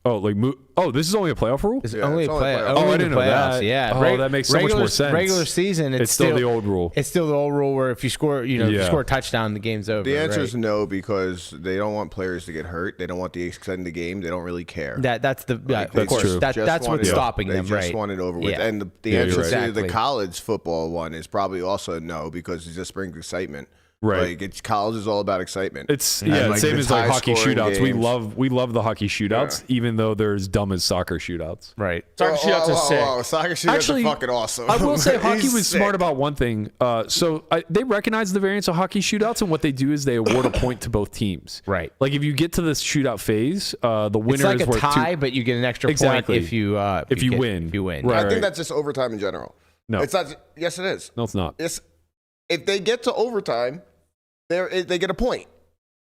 This is only a playoff rule? It's Yeah, only it's a only play. playoffs. Only Oh, I the didn't know playoffs. that. Yeah. Oh, that makes so much more sense. Regular season, It's still the old rule. It's still the old rule where if you score, if you Yeah. score a touchdown, the game's over. The answer right? is no, because they don't want players to get hurt. They don't want to extend the game. They don't really care. That's the Like, of they course true. that's just want what's it- stopping they them, just right? want it over with. Yeah. And the Yeah, answer you're to right. the Exactly. college football one is probably also no, because it just brings excitement. Right. College is all about excitement. It's same the as hockey high-scoring shootouts. games. We love the hockey shootouts, even though they're as dumb as soccer shootouts. Right. Soccer shootouts are sick. Soccer shootouts Actually, are fucking awesome. I will say hockey He's was sick. smart about one thing. They recognize the variance of hockey shootouts, and what they do is they award a point to both teams. Right. If you get to this shootout phase, the winner It's like is a worth tie, 2. but you get an extra Exactly. point if you win. If you win. Right. I think that's just overtime in general. No. It's not. Yes, it is. No, it's not. If they get to overtime, they get a point.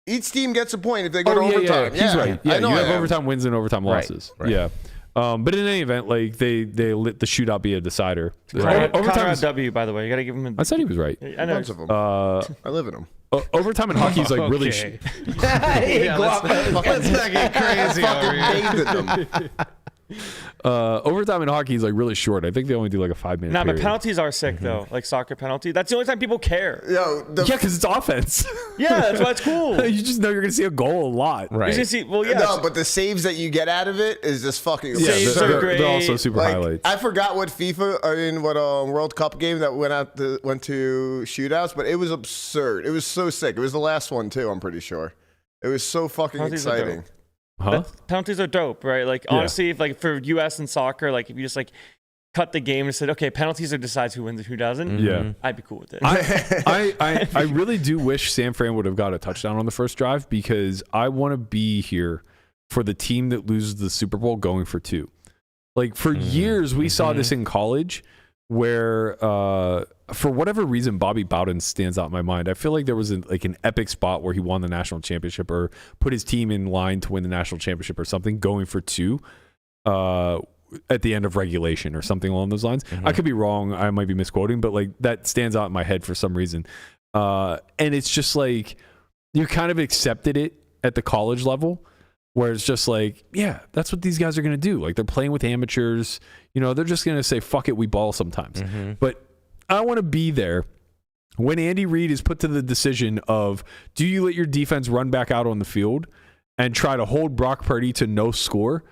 Each team gets a point if they go to Oh, yeah, overtime. yeah. He's right. Yeah, I know you I have am. overtime wins and overtime Right, losses. right. Yeah. But in any event, they let the shootout be a decider. Conrad Overtime. W, by the way. You got to give him I said he was right. I know. Bunch of them. I live in them. Overtime in hockey is really. Okay. Let's not get crazy over here. Bathed in them. Overtime in hockey is really short. I think they only do a 5-minute. Nah, but period. penalties are sick though. Like soccer penalty. That's the only time people care. Yo, Yeah, because it's offense. Yeah, that's why it's cool. You just know you're going to see a goal a lot. You're Right. gonna see. Well, yeah. no, but the saves that you get out of it is just fucking Yeah, Saves absurd. are they're, great. they're also super Like, highlights. I forgot what World Cup game that went to shootouts, but it was absurd. It was so sick. It was the last one too. I'm pretty sure. It was so fucking Penalties are exciting. Huh? Penalties are dope, right? Like honestly, if for US and soccer, if you just cut the game and said, okay, penalties are decides who wins and who doesn't, Yeah. I'd be cool with it. I really do wish San Fran would have got a touchdown on the first drive because I want to be here for the team that loses the Super Bowl going for 2. Like for years, we saw this in college where for whatever reason, Bobby Bowden stands out in my mind. I feel like there was an epic spot where he won the national championship or put his team in line to win the national championship or something, going for 2 at the end of regulation or something along those lines. I could be wrong. I might be misquoting, but like that stands out in my head for some reason. And it's just like you kind of accepted it at the college level where it's just like, yeah, that's what these guys are going to do. Like they're playing with amateurs. You know, they're just going to say, fuck it, we ball sometimes. But I want to be there when Andy Reid is put to the decision of, do you let your defense run back out on the field and try to hold Brock Purdy to no score?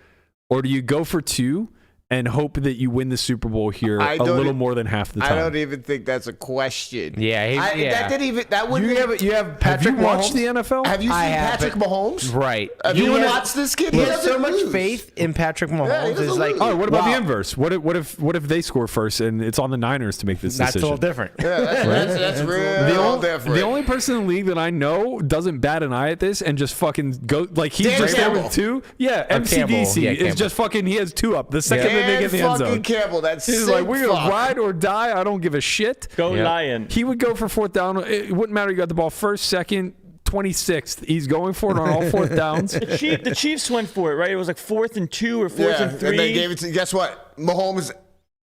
Or do you go for 2 and hope that you win the Super Bowl here a little more than half the time? I don't even think that's a question. Yeah, That didn't even. That wouldn't. You have Patrick Have you watched Mahomes? the NFL? Have you seen Patrick Mahomes? Right. Have you watched this kid? He has so much faith in Patrick Mahomes. he doesn't It's like, lose. Oh, what about the wow. inverse? What if they score first and it's on the Niners to make this That's a decision? little different. Yeah, that's real different. The only person in the league that I know doesn't bat an eye at this and just fucking go like he's Dan just there Campbell. with 2. Yeah, Campbell. MCDC Yeah, is Campbell. just fucking. He has 2 up. The second that they get in the end zone, Campbell. That's he's sick like, we're gonna fuck. ride or die. I don't give a shit. Go Yeah. Lion. He would go for 4th down. It wouldn't matter. You got the ball first, second, 26th. He's going for it on all 4th downs. The Chiefs went for it, right? It was like 4th and 2 or 4th Yeah, and 3. and they gave it to. Guess what? Mahomes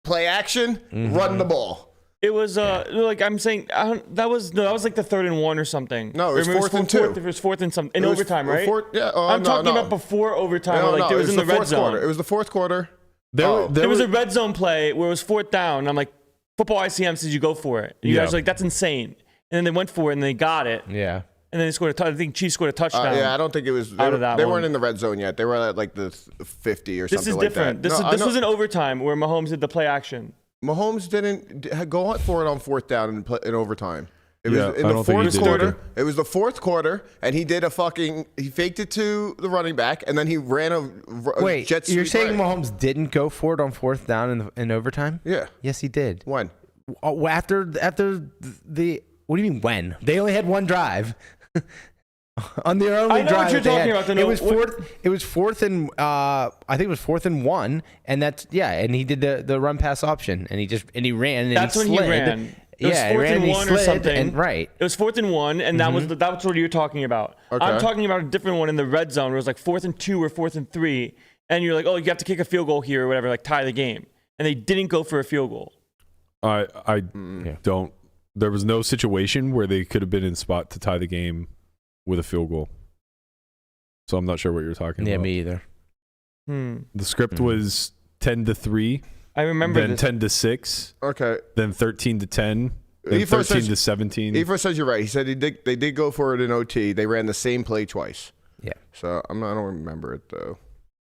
play action, run the ball. It was like I'm saying that was like the 3rd and 1 or something. No, it was Remember, 4th and 2. It was 4th and something in It was overtime, right? Yeah, I'm no, talking no. about before overtime. No, Where, like no, it was in the red fourth zone. quarter. It was the 4th quarter. There There was were- a red zone play where it was 4th down. And I'm like, football ICM says you go for it. And you Yeah. guys are like, that's insane. And then they went for it and they got it. Yeah. And then they scored a touchdown. I think Chiefs scored a touchdown. Yeah, I don't think it was. Out of that they one. weren't in the red zone yet. They were at like the 50 or This something is like different. that. No, This I was know- in overtime where Mahomes did the play action. Mahomes didn't go for it on 4th down in overtime. It was Yeah, in I the don't think he 4th did quarter. either. It was the 4th quarter, and he did he faked it to the running back, and then he ran a Wait, jet you're sweep saying right. Mahomes didn't go for it on 4th down in overtime? Yeah. Yes, he did. When? After the what do you mean when? They only had one drive. On their only I know drive what you're that they talking had. about, It was fourth. It was 4th and I think it was 4th and 1, and that's and he did the run pass option, and he ran. And That's he when slid. he ran. It was Yeah, 4th ran and he 1 or slid, something. and- right. It was 4th and 1, and that's what you're talking about. Okay. I'm talking about a different one in the red zone where it was like 4th and 2 or 4th and 3, and you're like, oh, you have to kick a field goal here or whatever, like tie the game, and they didn't go for a field goal. I don't. There was no situation where they could have been in spot to tie the game with a field goal. So I'm not sure what you're talking Yeah, about. me either. The script was 10-3, I remember then this. 10-6, Okay. then 13-10, then He first says- 13-17. He first says you're right. He said they did go for it in OT. They ran the same play twice. Yeah. So I don't remember it though.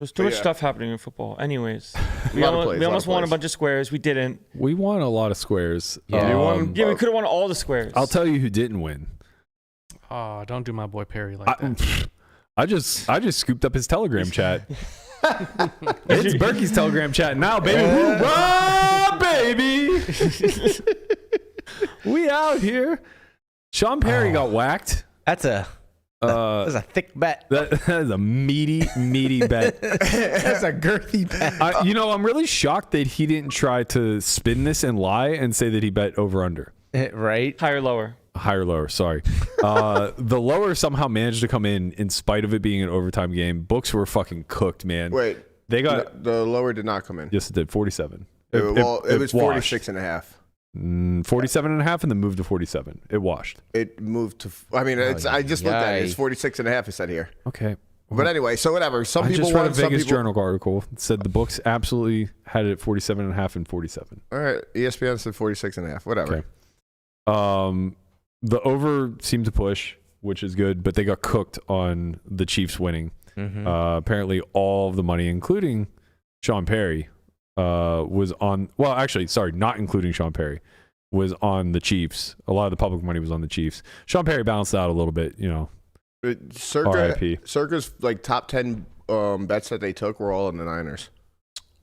There's too much yeah. stuff happening in football. Anyways, we Lot of almost, plays, we lot almost of won a plays. bunch of squares. We didn't. We won a lot of squares. Yeah. You won- Yeah, we could have won all the squares. I'll tell you who didn't win. Oh, don't do my boy Perry like that. I just scooped up his Telegram chat. It's Berkey's Telegram chat now, baby. Hoorah, baby. We out here. Sean Perry got whacked. That's a thick bet. That is a meaty bet. That's a girthy bet. I'm really shocked that he didn't try to spin this and lie and say that he bet over under. Right? Higher, lower. Higher, lower, sorry. The lower somehow managed to come in spite of it being an overtime game. Books were fucking cooked, man. Wait, They got, the lower did not come in. yes, it did, 47. It was washed. 46 and a half. 47 and a half and then moved to 47. It washed. It moved to. I mean, I just looked at it. It's 46 and a half. It said here. Okay. But anyway, so whatever. Some I people just read a won. Some Vegas people. Journal article. It said the books absolutely had it at 47 and a half and 47. All right, ESPN said 46 and a half. Whatever. Okay. The over seemed to push, which is good, but they got cooked on the Chiefs winning. Apparently, all of the money, including Sean Perry, was on. Well, actually, sorry, not including Sean Perry, was on the Chiefs. A lot of the public money was on the Chiefs. Sean Perry balanced out a little bit, Circa, RIP. Circa's like top 10 bets that they took were all in the Niners.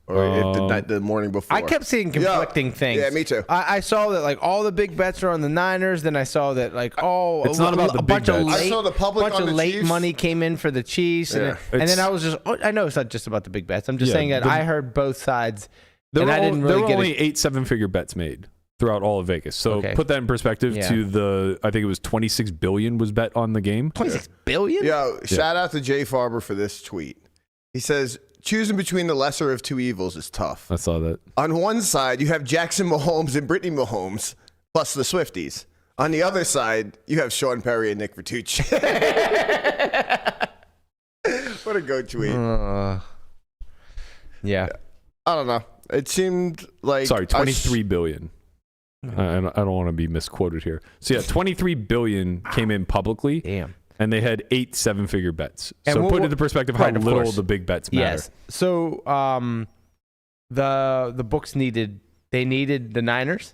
Or if the morning before. I kept seeing conflicting things. Yeah, me too. I saw that like all the big bets are on the Niners. Then I saw that like It's not about the a big bunch of bets. late, I saw the public bunch on of the late Chiefs. money came in for the Chiefs, Yeah. and then I was just I know it's not just about the big bets. I'm just Yeah, saying that I heard both sides, There and were, I didn't really there were get only 8 7-figure bets made throughout all of Vegas. So Okay. put that in perspective Yeah. to the, I think it was 26 billion was bet on the game. 26 billion. Yo, shout out to Jay Farber for this tweet. He says, choosing between the lesser of two evils is tough. I saw that. On one side, you have Jackson Mahomes and Brittany Mahomes, plus the Swifties. On the other side, you have Sean Perry and Nick Vitucci. What a go tweet. Yeah. I don't know. It seemed like... Sorry, 23 billion. I don't want to be misquoted here. So yeah, 23 billion came in publicly. Damn. And they had 8 7-figure bets. And So what- put into perspective how right, of little course. the big bets matter. Yes. So the books needed the Niners.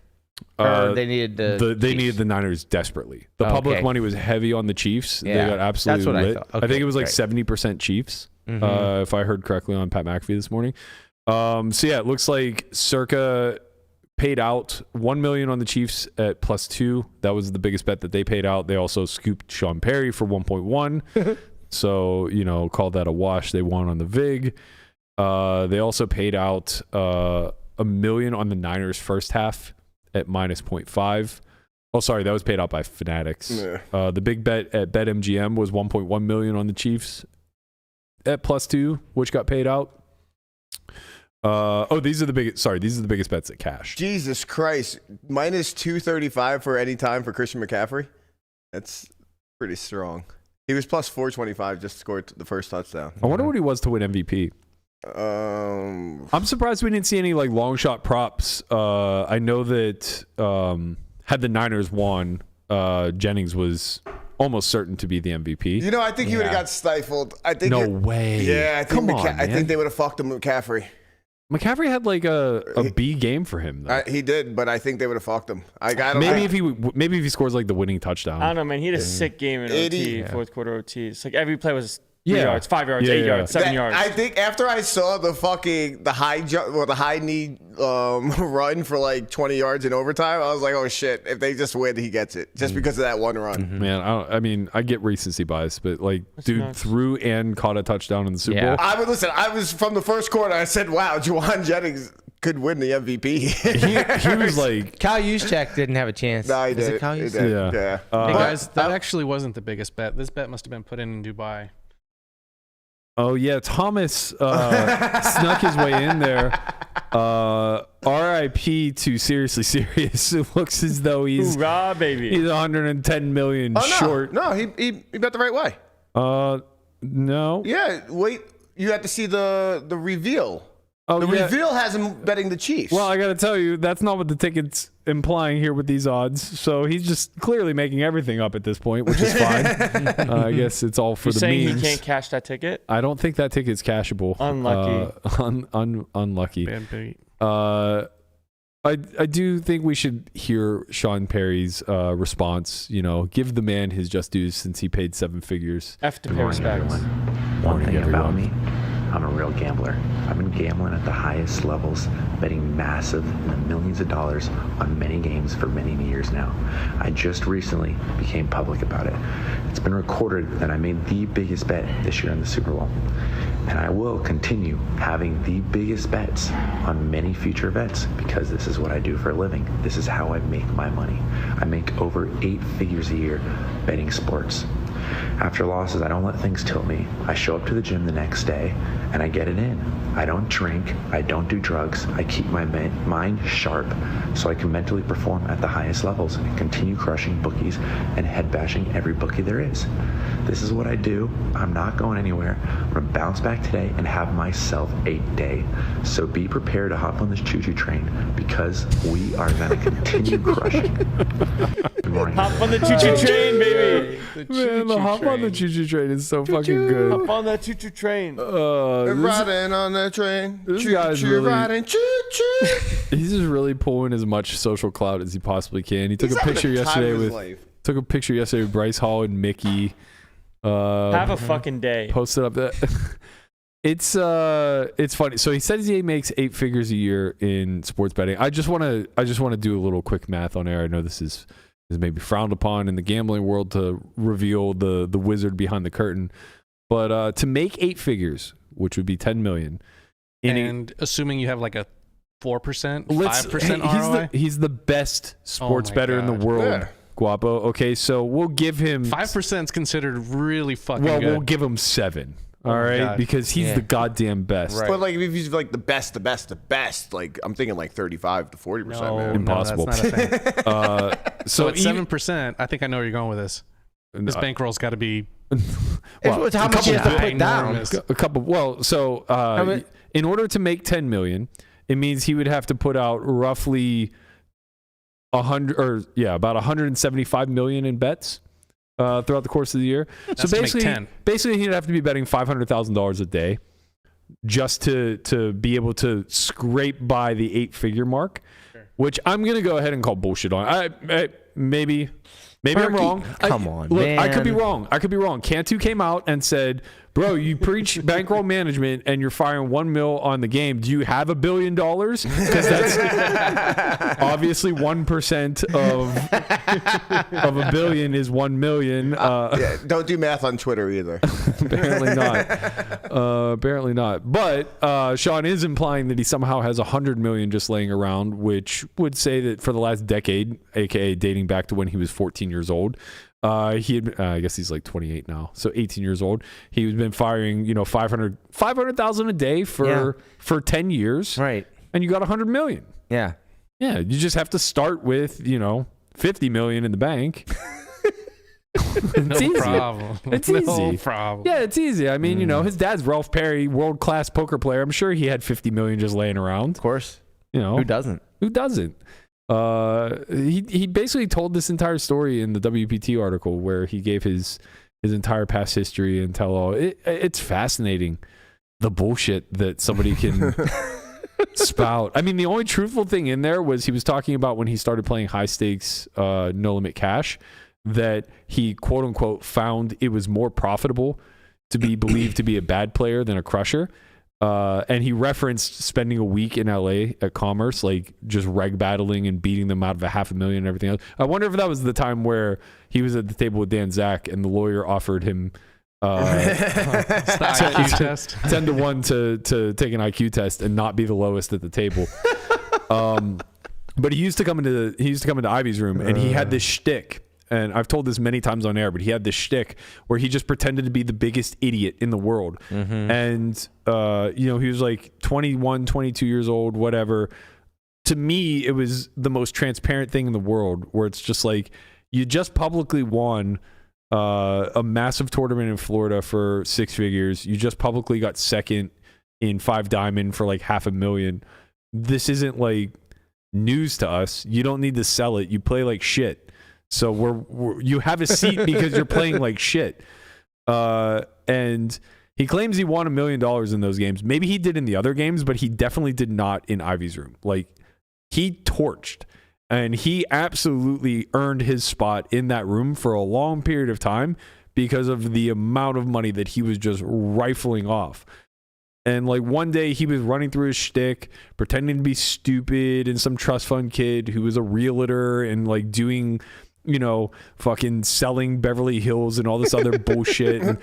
Or they needed the they Chiefs? needed the Niners desperately. The public Okay. money was heavy on the Chiefs. Yeah, They got absolutely that's what I lit. thought. I Okay, think it was like right. 70% Chiefs, Mhm. if I heard correctly on Pat McAfee this morning. So yeah, it looks like Circa paid out $1 million on the Chiefs at +2. That was the biggest bet that they paid out. They also scooped Sean Perry for 1.1. So, called that a wash. They won on the VIG. They also paid out $1 million on the Niners first half at -0.5. Oh, sorry, that was paid out by Fanatics. Yeah. The big bet at BetMGM was 1.1 million on the Chiefs at +2, which got paid out. These are the biggest bets at cash. Jesus Christ. -235 for any time for Christian McCaffrey. That's pretty strong. He was +425, just scored the first touchdown. I wonder what he was to win MVP. I'm surprised we didn't see any like long shot props. I know that had the Niners won, Jennings was almost certain to be the MVP. I think he would have got stifled. I think No way. Yeah, I think Come on, I think they would have fucked him with McCaffrey. McCaffrey had like a B game for him though. He did, but I think they would have fucked him. Maybe if he scores like the winning touchdown. I don't know, man. He had a sick game in 80, OT, fourth quarter OT. It's like every play was 3 Yeah. yards, 5 yards, Yeah, 8 yeah. yards, 7 yards. I think after I saw the high jump or the high knee run for like 20 yards in overtime, I was like, oh shit! If they just win, he gets it just because of that one run. Man, I get recency bias, but like, dude nuts. threw and caught a touchdown in the Super Yeah. Bowl. I was from the first quarter. I said, wow, Juwan Jennings could win the MVP. He was like, Kyle Juszczyk didn't have a chance. No, he Is it did. Kyle He Juszczyk? did. Yeah. Yeah. Hey But- guys, that actually wasn't the biggest bet. This bet must have been put in Dubai. oh yeah, Thomas snuck his way in there. RIP to Seriously Serious. It looks as though he's Hoorah, baby. 110 million Oh, no. short. No, he bet the right way. No. Yeah, wait. You have to see the reveal. Oh, The yeah. reveal has him betting the Chiefs. Well, I got to tell you, that's not what the ticket's implying here with these odds. So he's just clearly making everything up at this point, which is fine. I guess it's all for You're the saying memes. he can't cash that ticket? I don't think that ticket's cashable. Unlucky. Unlucky. Bad beat. I do think we should hear Sean Perry's response. Give the man his just dues since he paid 7 figures. F to pay respects. One thing about everyone. me, I'm a real gambler. I've been gambling at the highest levels, betting massive in the millions of dollars on many games for many years now. I just recently became public about it. It's been recorded that I made the biggest bet this year in the Super Bowl. And I will continue having the biggest bets on many future bets because this is what I do for a living. This is how I make my money. I make over 8 figures a year betting sports. After losses, I don't let things tilt me. I show up to the gym the next day and I get it in. I don't drink. I don't do drugs. I keep my mind sharp so I can mentally perform at the highest levels and continue crushing bookies and head bashing every bookie there is. This is what I do. I'm not going anywhere. I'm going to bounce back today and have myself a day. So be prepared to hop on this choo-choo train because we are going to continue crushing. Good morning. Hop on the choo-choo train, baby. Man, the hop on the choo-choo train is so fucking good. Hop on that choo-choo train. riding on that train. this Choo guy's choo really- riding. Choo choo. He's just really pulling as much social clout as he possibly can. He took He's a having picture the time yesterday of his with life. with Bryce Hall and Mickey. Have a fucking day. Posted up that It's funny. So he says he makes 8 figures a year in sports betting. I just want to do a little quick math on air. I know this is maybe frowned upon in the gambling world to reveal the wizard behind the curtain, but to make 8 figures, which would be 10 million, and assuming you have like a 4%, 5% ROI, he's the best sports better in the world. Yeah. Guapo. Okay, so we'll give him 5% is considered really fucking well, good. we'll give him 7. All right, God. because he's the goddamn best. But like if he's like the best, like I'm thinking like 35 to 40%. no, man. Impossible. No, that's not a thing. So So at 7%, I think I know where you're going with this. This bankroll's got to be well, How much you have to put down? enormous. a couple. Well, so in order to make 10 million, it means he would have to put out roughly about 175 million in bets throughout the course of the year. That's so to make 10. basically, he'd have to be betting $500,000 a day just to be able to scrape by the 8-figure mark, which I'm gonna go ahead and call bullshit on. Maybe I'm wrong. Come on, look, man. I could be wrong. Cantu came out and said, "Bro, you preach bankroll management and you're firing $1 million on the game. Do you have $1 billion? Because that's obviously 1% of $1 billion is 1 million. Yeah, don't do math on Twitter either. Apparently not. But Sean is implying that he somehow has 100 million just laying around, which would say that for the last decade, aka dating back to when he was 14 years old, he had, I guess he's like 28 now, so 18 years old. He's been firing, 500,000 a day for 10 years, Right. and you got 100 million. Yeah. Yeah, you just have to start with 50 million in the bank. It's easy. Problem. It's no easy. problem. Yeah, it's easy. I mean, his dad's Ralph Perry, world-class poker player. I'm sure he had 50 million just laying around. Of course. Who doesn't? Who doesn't? He basically told this entire story in the WPT article where he gave his entire past history and tell all. It's fascinating, the bullshit that somebody can spout. I mean, the only truthful thing in there was he was talking about when he started playing high stakes, no limit cash, that he quote unquote found it was more profitable to be believed to be a bad player than a crusher. And he referenced spending a week in LA at Commerce, like just reg battling and beating them out of $500,000 and everything else. I wonder if that was the time where he was at the table with Dan Zach and the lawyer offered him IQ test. 10-1 to take an IQ test and not be the lowest at the table. But he used to come into Ivy's room and he had this shtick. And I've told this many times on air, but he had this shtick where he just pretended to be the biggest idiot in the world. Mm-hmm. And, he was like 21, 22 years old, whatever. To me, it was the most transparent thing in the world where it's just like, you just publicly won a massive tournament in Florida for 6 figures. You just publicly got second in 5 Diamond for like $500,000. This isn't like news to us. You don't need to sell it. You play like shit. So you have a seat because you're playing like shit. And he claims he won $1 million in those games. Maybe he did in the other games, but he definitely did not in Ivy's room. Like, he torched, and he absolutely earned his spot in that room for a long period of time because of the amount of money that he was just rifling off. And like one day he was running through his shtick, pretending to be stupid and some trust fund kid who was a realtor and like doing, fucking selling Beverly Hills and all this other bullshit. And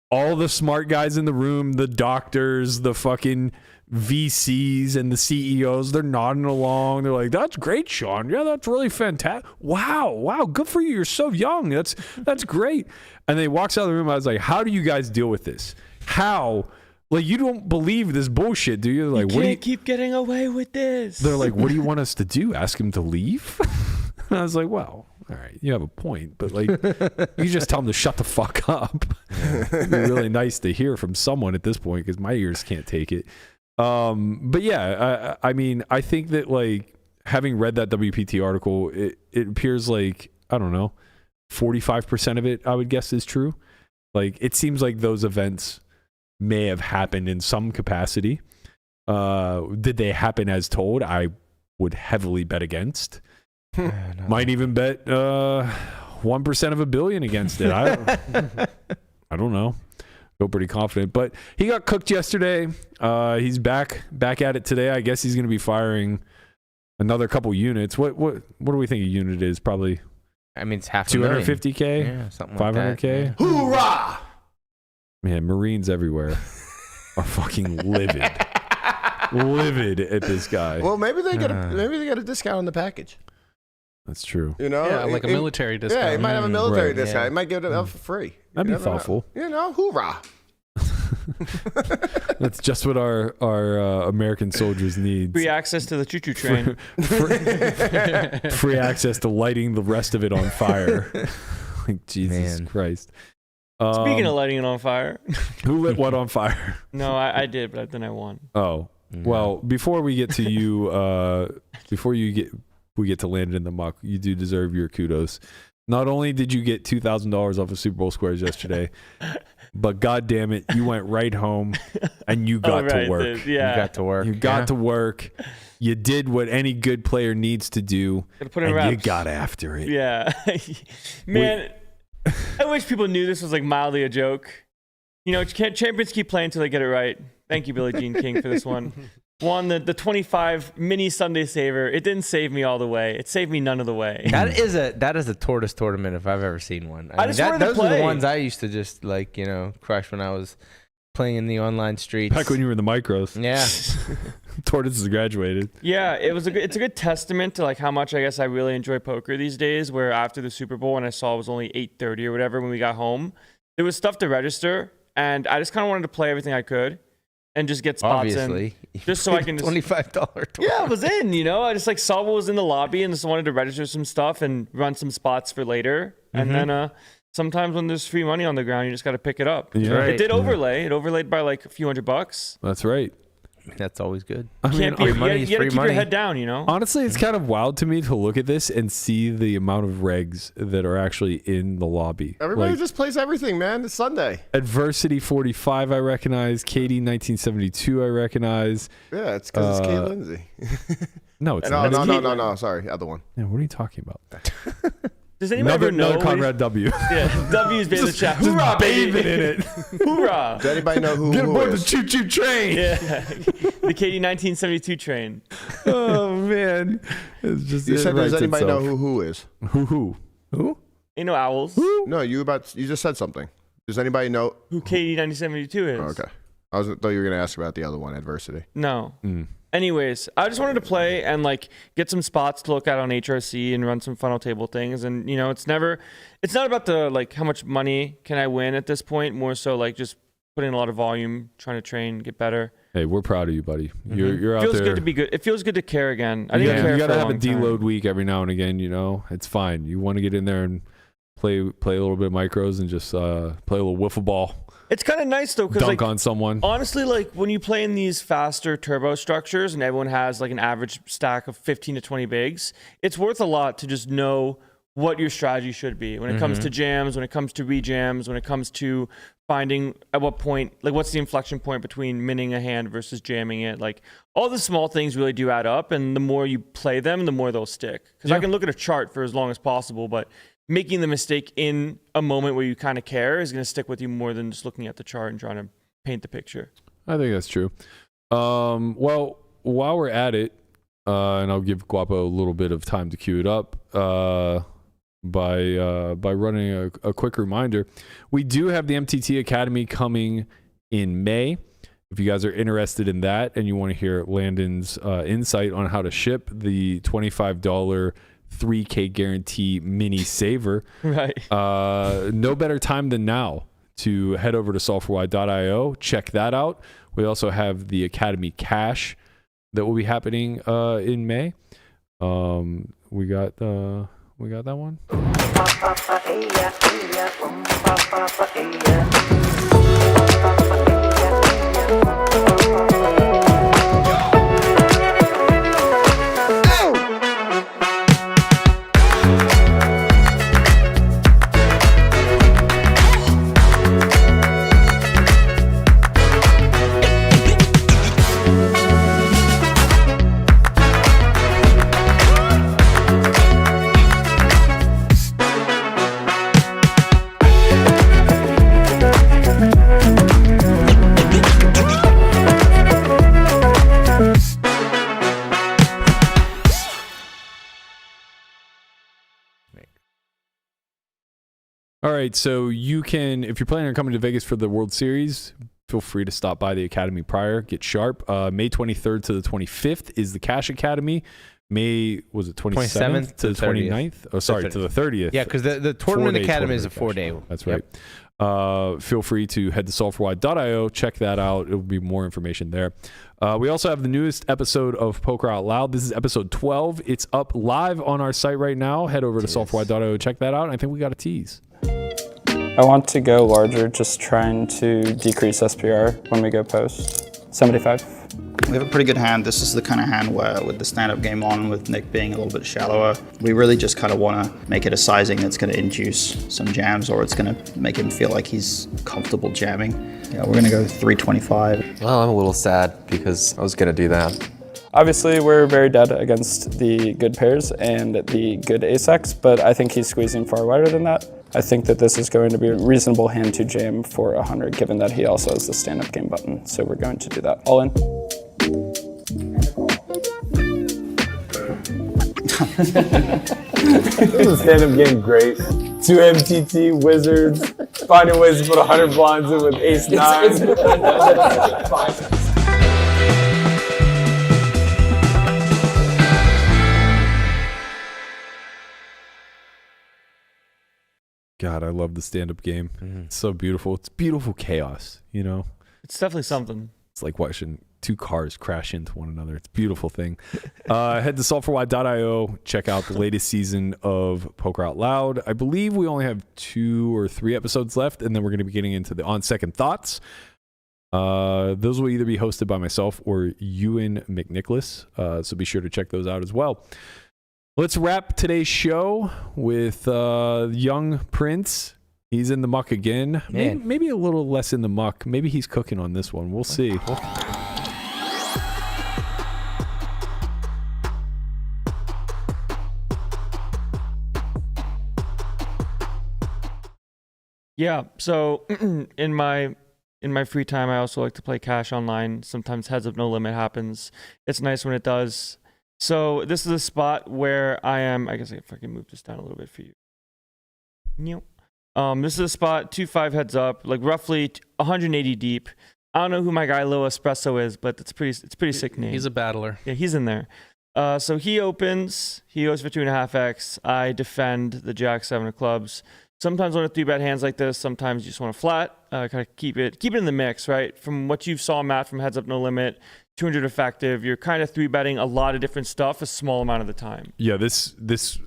all the smart guys in the room, the doctors, the fucking VCs and the CEOs, they're nodding along. They're like, "That's great, Sean. Yeah, that's really fantastic. Wow, good for you. You're so young. That's great." And then he walks out of the room. I was like, "How do you guys deal with this? How? Like, you don't believe this bullshit, do you?" They're like, You can't keep getting away with this. They're like, "What do you want us to do? Ask him to leave?" And I was like, "Well, all right, you have a point, but like, you just tell him to shut the fuck up." It'd be really nice to hear from someone at this point because my ears can't take it. But yeah, I mean, I think that like having read that WPT article, it appears like, I don't know, 45% of it I would guess is true. Like, it seems like those events may have happened in some capacity. Did they happen as told? I would heavily bet against. Might even bet 1% of $1 billion against it. I don't know. feel pretty confident. But he got cooked yesterday. He's back at it today. I guess he's going to be firing another couple units. What do we think a unit is? Probably. I mean, it's half $250K, yeah, something 500K. like that. Hoorah! Man, Marines everywhere are fucking livid at this guy. Well, maybe they get a discount on the package. That's true. You know, Yeah, like a military discount. Yeah, he might have a military Right. discount. Yeah. He might give it up for free. That'd You be never know. thoughtful. You know, hoorah! That's just what our American soldiers need. Free access to the choo-choo train. Free access to lighting the rest of it on fire. Like Jesus Man. Christ. Speaking of lighting it on fire. Who lit what on fire? No, I did, but then I won. Oh, well, before we get to you, we get to Landon in the muck, you do deserve your kudos. Not only did you get $2,000 off of Super Bowl squares yesterday, but God damn it, you went right home and you got to work. Yeah. You got to work. You got to work. You did what any good player needs to do, Gotta put in and reps. you got after it. Yeah. Man, I wish people knew this was like mildly a joke. You know, champions keep playing until they get it right. Thank you, Billie Jean King, for this one. Won the 25 mini Sunday saver. It didn't save me all the way. It saved me none of the way. That is a tortoise tournament if I've ever seen one. I just wanted to those are play. the ones I used to just crush when I was playing in the online streets. Back when you were in the micros. Yeah. Tortoise has graduated. Yeah, it's a good testament to like how much I guess I really enjoy poker these days. Where after the Super Bowl, when I saw it was only 8:30 or whatever when we got home, there was stuff to register, and I just kind of wanted to play everything I could, and just get spots Obviously. in, just so I can just. $25 tournament. Yeah, I was in. You know, I just like saw what was in the lobby and just wanted to register some stuff and run some spots for later, and then sometimes when there's free money on the ground, you just got to pick it up. Yeah. Right. It did overlay. It overlaid by like a few $100. That's right. That's always good. I mean, Can't be. free You money gotta is keep free your money. head down. You know. honestly, it's kind of wild to me to look at this and see the amount of regs that are actually in the lobby. Everybody Like, just plays everything, man. It's Sunday. Adversity 45, I recognize. KD 1972, I recognize. Yeah, it's because it's Kate Lindsay. No, it's No, not. no. Sorry, other one. Yeah, what are you talking about? Does anybody ever know? Another Conrad W. Yeah, W's been in the chat. Hoorah, Just bathing baby. in it. Hoorah. Does anybody know who Get aboard the is? choo-choo train. Yeah, the KD 1972 train. Oh, man. It's just, You it said, does writes anybody know itself. who is? Who? Ain't no owls. No, you just said something. Does anybody know? Who KD 1972 is? Oh, okay. I thought you were gonna ask about the other one, Adversity. No. Anyways, I just wanted to play and like get some spots to look at on HRC and run some funnel table things. And you know, it's not about the like how much money can I win at this point. More so like just putting in a lot of volume, trying to train, get better. Hey, we're proud of you, buddy. You're out Feels there. good to be good. It feels good to care again. I You didn't care gotta for a have a long time. deload week every now and again. You know, it's fine. You want to get in there and play a little bit of micros and just play a little wiffle ball, It's kind of nice though, because dunk like on someone. honestly, like when you play in these faster turbo structures and everyone has like an average stack of 15 to 20 bigs, it's worth a lot to just know what your strategy should be when it comes to jams, when it comes to rejams, when it comes to finding at what point, like what's the inflection point between minning a hand versus jamming it. Like all the small things really do add up, and the more you play them, the more they'll stick. Because I can look at a chart for as long as possible, but making the mistake in a moment where you kind of care is going to stick with you more than just looking at the chart and trying to paint the picture. I think that's true. Well, while we're at it, and I'll give Guapo a little bit of time to cue it up by running a quick reminder. We do have the MTT Academy coming in May. If you guys are interested in that and you want to hear Landon's insight on how to ship the $25 3K guarantee mini saver, Right. no better time than now to head over to softwarewide.io, check that out. We also have the Academy Cash that will be happening in May. We got that one. All right, so you can, if you're planning on coming to Vegas for the World Series, feel free to stop by the Academy prior, get sharp. May 23rd to the 25th is the Cash Academy. May, was it 27th to the 29th? Oh, sorry, to the 30th. Yeah, because the Tournament Academy is a 4-day. That's right. Feel free to head to softwarewide.io, check that out. It will be more information there. We also have the newest episode of Poker Out Loud. This is episode 12. It's up live on our site right now. Head over to softwarewide.io, check that out. I think we got a tease. I want to go larger, just trying to decrease SPR when we go post. 75. We have a pretty good hand. This is the kind of hand where, with the stand-up game on, with Nick being a little bit shallower, we really just kind of want to make it a sizing that's going to induce some jams, or it's going to make him feel like he's comfortable jamming. Yeah, we're going to go 325. Well, I'm a little sad because I was going to do that. Obviously, we're very dead against the good pairs and the good ace-X, but I think he's squeezing far wider than that. I think that this is going to be a reasonable hand to jam for 100, given that he also has the stand-up game button. So we're going to do that. All in. This is a stand-up game great. 2 MTT Wizards, finding ways to put 100 blinds in with ace-9. God, I love the stand-up game. It's so beautiful. It's beautiful chaos, you know? It's definitely something. It's like watching two cars crash into one another. It's a beautiful thing. Head to softwarewide.io. Check out the latest season of Poker Out Loud. I believe we only have 2 or 3 episodes left, and then we're going to be getting into the On Second Thoughts. Those will either be hosted by myself or Ewan McNicholas, so be sure to check those out as well. Let's wrap today's show with young Prince. He's in the muck again. Maybe a little less in the muck. Maybe he's cooking on this one. We'll see. Yeah, so in my free time, I also like to play cash online. Sometimes Heads Up No Limit happens. It's nice when it does. So this is a spot where I am. I guess if I can move this down a little bit for you. This is a spot 2-5 heads up, like roughly 180 deep. I don't know who my guy Lil Espresso is, but it's pretty sick name. He's a battler. Yeah, he's in there. So he opens. He goes for 2.5x. I defend the Jack 7 of clubs. Sometimes on a 3-bet hands like this, sometimes you just want to flat, kind of keep it in the mix, right? From what you saw, Matt, from Heads Up No Limit, 200 effective, you're kind of 3-betting a lot of different stuff a small amount of the time. Yeah, this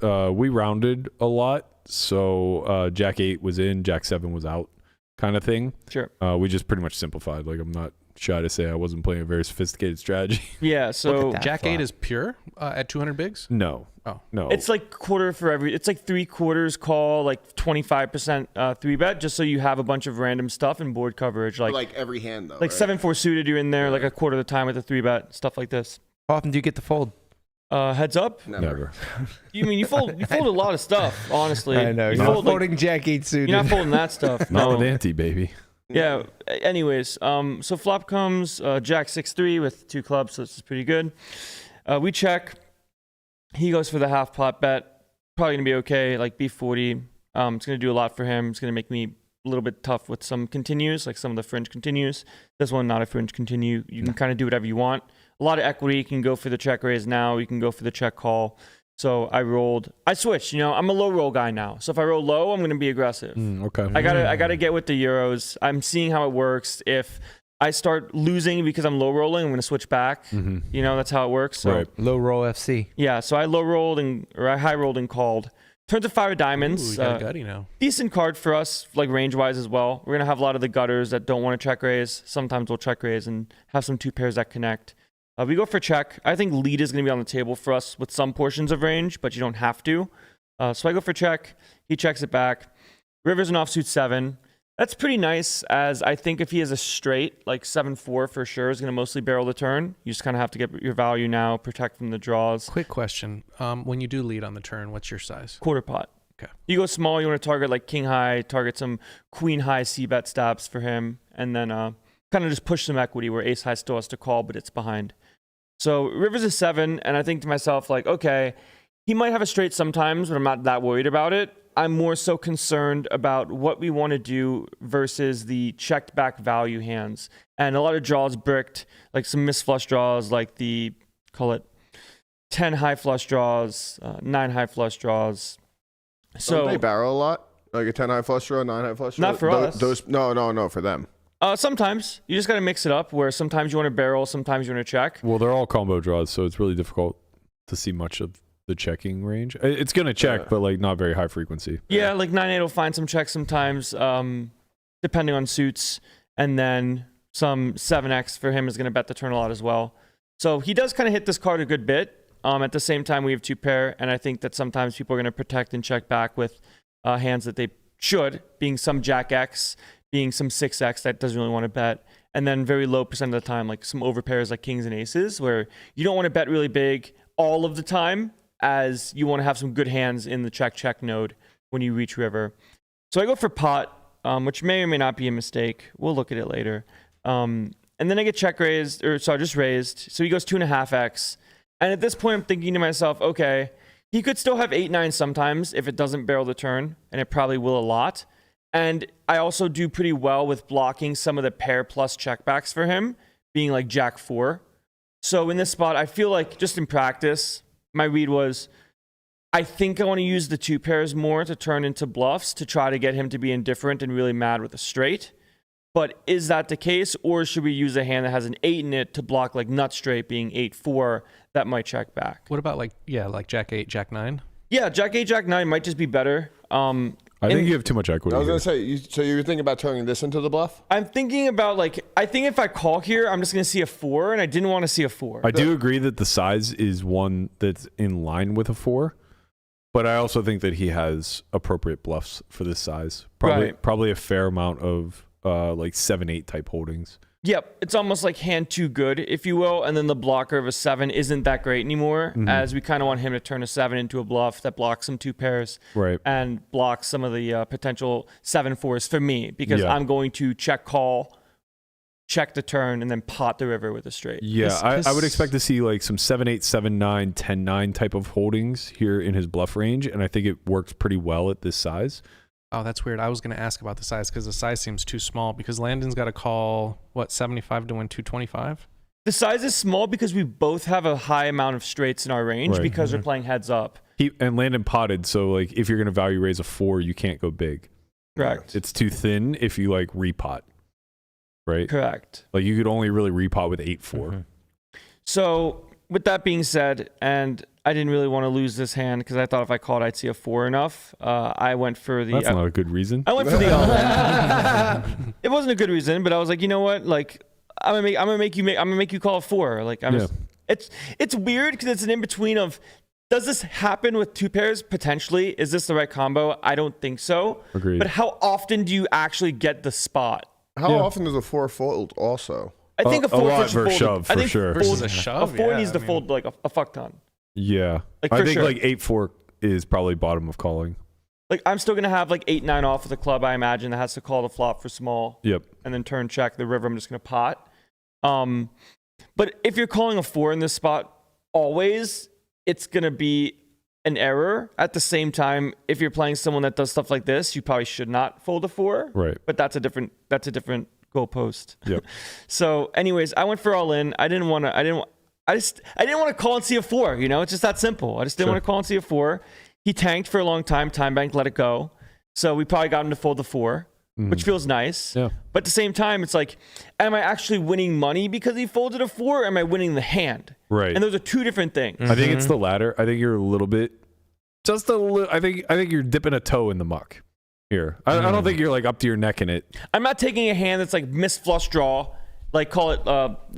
we rounded a lot. So Jack 8 was in, Jack 7 was out kind of thing. Sure. We just pretty much simplified. Like, I'm not shy to say I wasn't playing a very sophisticated strategy. Yeah, so Jack 8 is pure at 200 bigs? No. Oh. No. It's like quarter for every. It's like 3/4 call, like 25% 3-bet, just so you have a bunch of random stuff and board coverage. Like every hand, though. Like 7-4 suited, you're in there like a quarter of the time with a 3-bet, stuff like this. How often do you get to fold? Heads up? Never. You fold a lot of stuff, honestly. I know. You're not folding Jack 8 suited. You're not folding that stuff. Not No. with ante, baby. Yeah. Anyways, so flop comes Jack 6-3 with 2 clubs, so this is pretty good. We check. He goes for the half pot bet. Probably gonna be okay. Like B40. It's gonna do a lot for him. It's gonna make me a little bit tough with some continues, like some of the fringe continues. This one, not a fringe continue. You can kind of do whatever you want. A lot of equity. You can go for the check raise now. You can go for the check call. So I switched. I'm a low roll guy now. So if I roll low, I'm gonna be aggressive. Okay. I gotta get with the Euros. I'm seeing how it works. If I start losing because I'm low rolling, I'm going to switch back. Mm-hmm. That's how it works. So, Right. Low roll FC. Yeah, so I low rolled or I high rolled and called. Turns to 5 of diamonds. Ooh, you got a gutty now. Decent card for us, like range-wise as well. We're going to have a lot of the gutters that don't want to check raise. Sometimes we'll check raise and have some 2 pairs that connect. We go for check. I think lead is going to be on the table for us with some portions of range, but you don't have to. So I go for check. He checks it back. River's an offsuit 7. That's pretty nice, as I think if he has a straight, like 7-4 for sure, is going to mostly barrel the turn. You just kind of have to get your value now, protect from the draws. Quick question. When you do lead on the turn, what's your size? Quarter pot. Okay. You go small, you want to target like king high, target some queen high c-bet stabs for him, and then kind of just push some equity where ace high still has to call, but it's behind. So River's a 7, and I think to myself, like, okay, he might have a straight sometimes, but I'm not that worried about it. I'm more so concerned about what we want to do versus the checked back value hands. And a lot of draws bricked, like some missed flush draws, like the, call it 10 high flush draws, 9 high flush draws. So don't they barrel a lot? Like a 10 high flush draw, 9 high flush draw? Not for us. No, for them. Sometimes. You just got to mix it up where sometimes you want to barrel, sometimes you want to check. Well, they're all combo draws, so it's really difficult to see much of the checking range. It's going to check, but like not very high frequency. Yeah, like 9-8 will find some checks sometimes, depending on suits. And then some 7X for him is going to bet the turn a lot as well. So he does kind of hit this card a good bit. At the same time, we have 2 pair, and I think that sometimes people are going to protect and check back with hands that they should, being some Jack X, being some 6X that doesn't really want to bet. And then very low percent of the time, like some overpairs like kings and aces, where you don't want to bet really big all of the time, as you want to have some good hands in the check node when you reach river. So I go for pot, which may or may not be a mistake. We'll look at it later. And then I get check raised, just raised. So he goes 2.5x. And at this point, I'm thinking to myself, okay, he could still have 8-9 sometimes if it doesn't barrel the turn, and it probably will a lot. And I also do pretty well with blocking some of the pair plus checkbacks for him, being like Jack 4. So in this spot, I feel like just in practice, my read was, I think I want to use the 2 pairs more to turn into bluffs to try to get him to be indifferent and really mad with a straight. But is that the case, or should we use a hand that has an 8 in it to block like nut straight being 8-4 that might check back? What about like Jack 8, Jack 9? Yeah, Jack 8, Jack 9 might just be better. I think you have too much equity. I was going to say, so you're thinking about turning this into the bluff? I'm thinking about I think if I call here, I'm just going to see a 4, and I didn't want to see a 4. I do agree that the size is one that's in line with a 4, but I also think that he has appropriate bluffs for this size. Probably a fair amount of like 7-8 type holdings. Yep, it's almost like hand too good, if you will, and then the blocker of a 7 isn't that great anymore, as we kind of want him to turn a 7 into a bluff that blocks some 2 pairs, right, and blocks some of the potential 7-4s for me, because I'm going to check call, check the turn, and then pot the river with a straight. Yeah, I would expect to see like some 7-8, 7-9, 10-9 type of holdings here in his bluff range, and I think it works pretty well at this size. Oh, that's weird. I was going to ask about the size because the size seems too small, because Landon's got to call, 75 to win 225? The size is small because we both have a high amount of straights in our range, because we're playing heads up. And Landon potted, so like if you're going to value raise a 4, you can't go big. Correct. It's too thin if you like repot, right? Correct. Like you could only really repot with 8-4. So with that being said, and I didn't really want to lose this hand because I thought if I called, I'd see a 4 enough. I went for the... That's not a good reason. I went for the all-in. It wasn't a good reason, but I was like, you know what? Like, I'm gonna make you call a 4. Like, it's weird because it's an in between of, does this happen with 2 pairs? Potentially. Is this the right combo? I don't think so. Agreed. But how often do you actually get the spot? How often does a 4 fold also? I think a 4 lot should versus fold. shove, for sure. Versus a shove? A 4 needs to fold like a fuck ton. Yeah. Like, I for think sure. like 8-4 is probably bottom of calling. Like, I'm still going to have like 8-9 off with a club, I imagine, that has to call the flop for small. Yep. And then turn check the river. I'm just going to pot. But if you're calling a 4 in this spot, always, it's going to be an error. At the same time, if you're playing someone that does stuff like this, you probably should not fold a 4. Right. But that's a different goalpost. Yep. So anyways, I went for all in. I didn't want to call and see a 4, you know? It's just that simple. I just didn't want to call and see a 4. He tanked for a long time, time bank, let it go. So we probably got him to fold the 4, which feels nice. Yeah. But at the same time, it's like, am I actually winning money because he folded a 4, or am I winning the hand? Right. And those are 2 different things. I think it's the latter. I think you're a little bit, just a little, I think you're dipping a toe in the muck here. I don't think you're like up to your neck in it. I'm not taking a hand that's like missed flush draw. Like, call it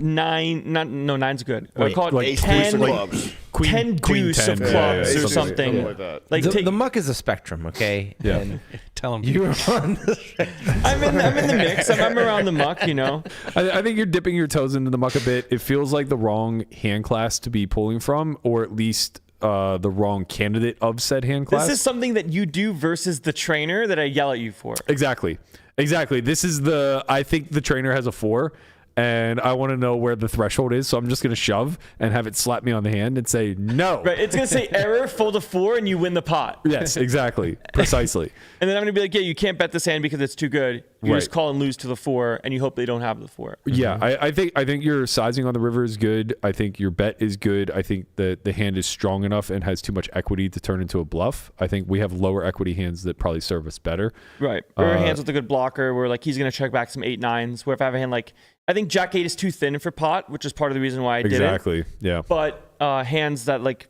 9. No, 9's good. Or call it like 10 clubs. 10 deuce of clubs or something. like that. Like, The muck is a spectrum, okay? Yeah. And Tell him. you were on the I'm in the mix. I'm around the muck, you know. I think you're dipping your toes into the muck a bit. It feels like the wrong hand class to be pulling from, or at least the wrong candidate of said hand class. This is something that you do versus the trainer that I yell at you for. Exactly. This is I think the trainer has a 4. and I want to know where the threshold is. So I'm just going to shove and have it slap me on the hand and say no. Right. It's going to say error, fold a 4, and you win the pot. Yes, exactly. Precisely. And then I'm going to be like, yeah, you can't bet this hand because it's too good. You just call and lose to the 4, and you hope they don't have the 4. Yeah, I think your sizing on the river is good. I think your bet is good. I think that the hand is strong enough and has too much equity to turn into a bluff. I think we have lower equity hands that probably serve us better. Right. Or hands with a good blocker where like he's going to check back some 8-9s. Where if I have a hand like, I think Jack 8 is too thin for pot, which is part of the reason why I did it. Exactly. Yeah. But hands that like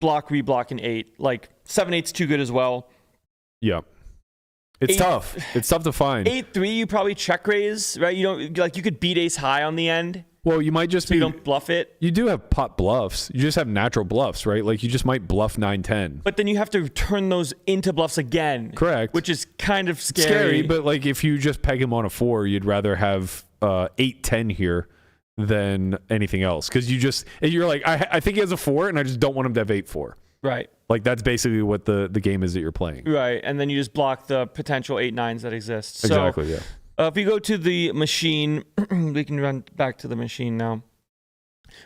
block, reblock, and 8, like 7-8's too good as well. Yeah. It's tough. It's tough to find. 8-3, you probably check raise, right? You don't like you could beat ace high on the end. Well, you might just so you don't bluff it. You do have pot bluffs. You just have natural bluffs, right? Like you just might bluff 9-10. But then you have to turn those into bluffs again. Correct. Which is kind of scary. Scary, but like if you just peg him on a 4, you'd rather have 8-10 here than anything else because you're like I think he has a 4 and I just don't want him to have 8-4. Right. Like that's basically what the game is that you're playing. Right, and then you just block the potential 8-9s that exist. Exactly. So, Yeah. If we go to the machine, we can run back to the machine now.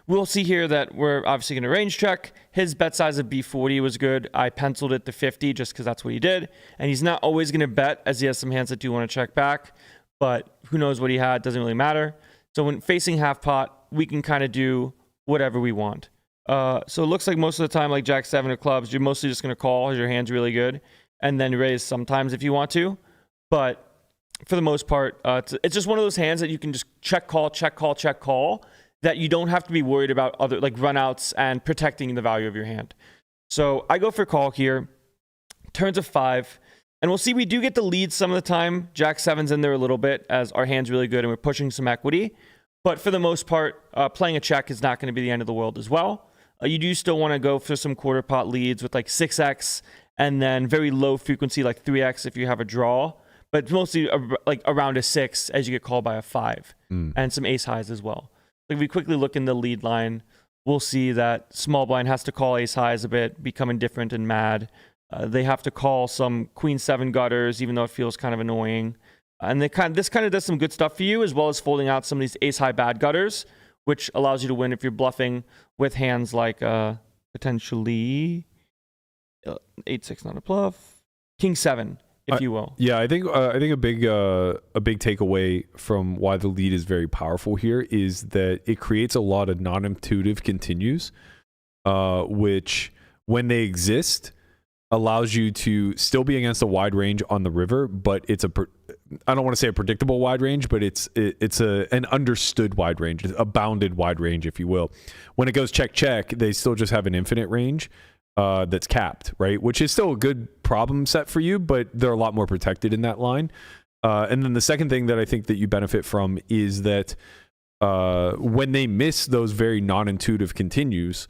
We'll see here that we're obviously going to range check. His bet size of B40 was good. I penciled it to 50 just because that's what he did. And he's not always going to bet as he has some hands that do want to check back. But who knows what he had, doesn't really matter. So when facing half pot, we can kind of do whatever we want. So it looks like most of the time, like Jack 7 of clubs, you're mostly just going to call as your hand's really good. And then raise sometimes if you want to. But for the most part, it's just one of those hands that you can just check call, that you don't have to be worried about other like runouts and protecting the value of your hand. So I go for call here, turns of 5, and we'll see we do get the lead some of the time. Jack 7's in there a little bit as our hand's really good and we're pushing some equity. But for the most part, playing a check is not going to be the end of the world as well. You do still want to go for some quarter pot leads with like 6x and then very low frequency like 3x if you have a draw. But mostly like around a 6 as you get called by a 5 and some ace highs as well. If we quickly look in the lead line, we'll see that small blind has to call ace highs a bit, become indifferent and mad. They have to call some queen 7 gutters, even though it feels kind of annoying. And this kind of does some good stuff for you, as well as folding out some of these ace high bad gutters, which allows you to win if you're bluffing with hands like potentially 8-6 not a bluff, king 7. If you will. Yeah, I think a big takeaway from why the lead is very powerful here is that it creates a lot of non-intuitive continues, which when they exist allows you to still be against a wide range on the river, but it's I don't want to say a predictable wide range, but it's an understood wide range, a bounded wide range, if you will. When it goes check check, they still just have an infinite range. That's capped, right? Which is still a good problem set for you, but they're a lot more protected in that line. And then the second thing that I think that you benefit from is that when they miss those very non-intuitive continues,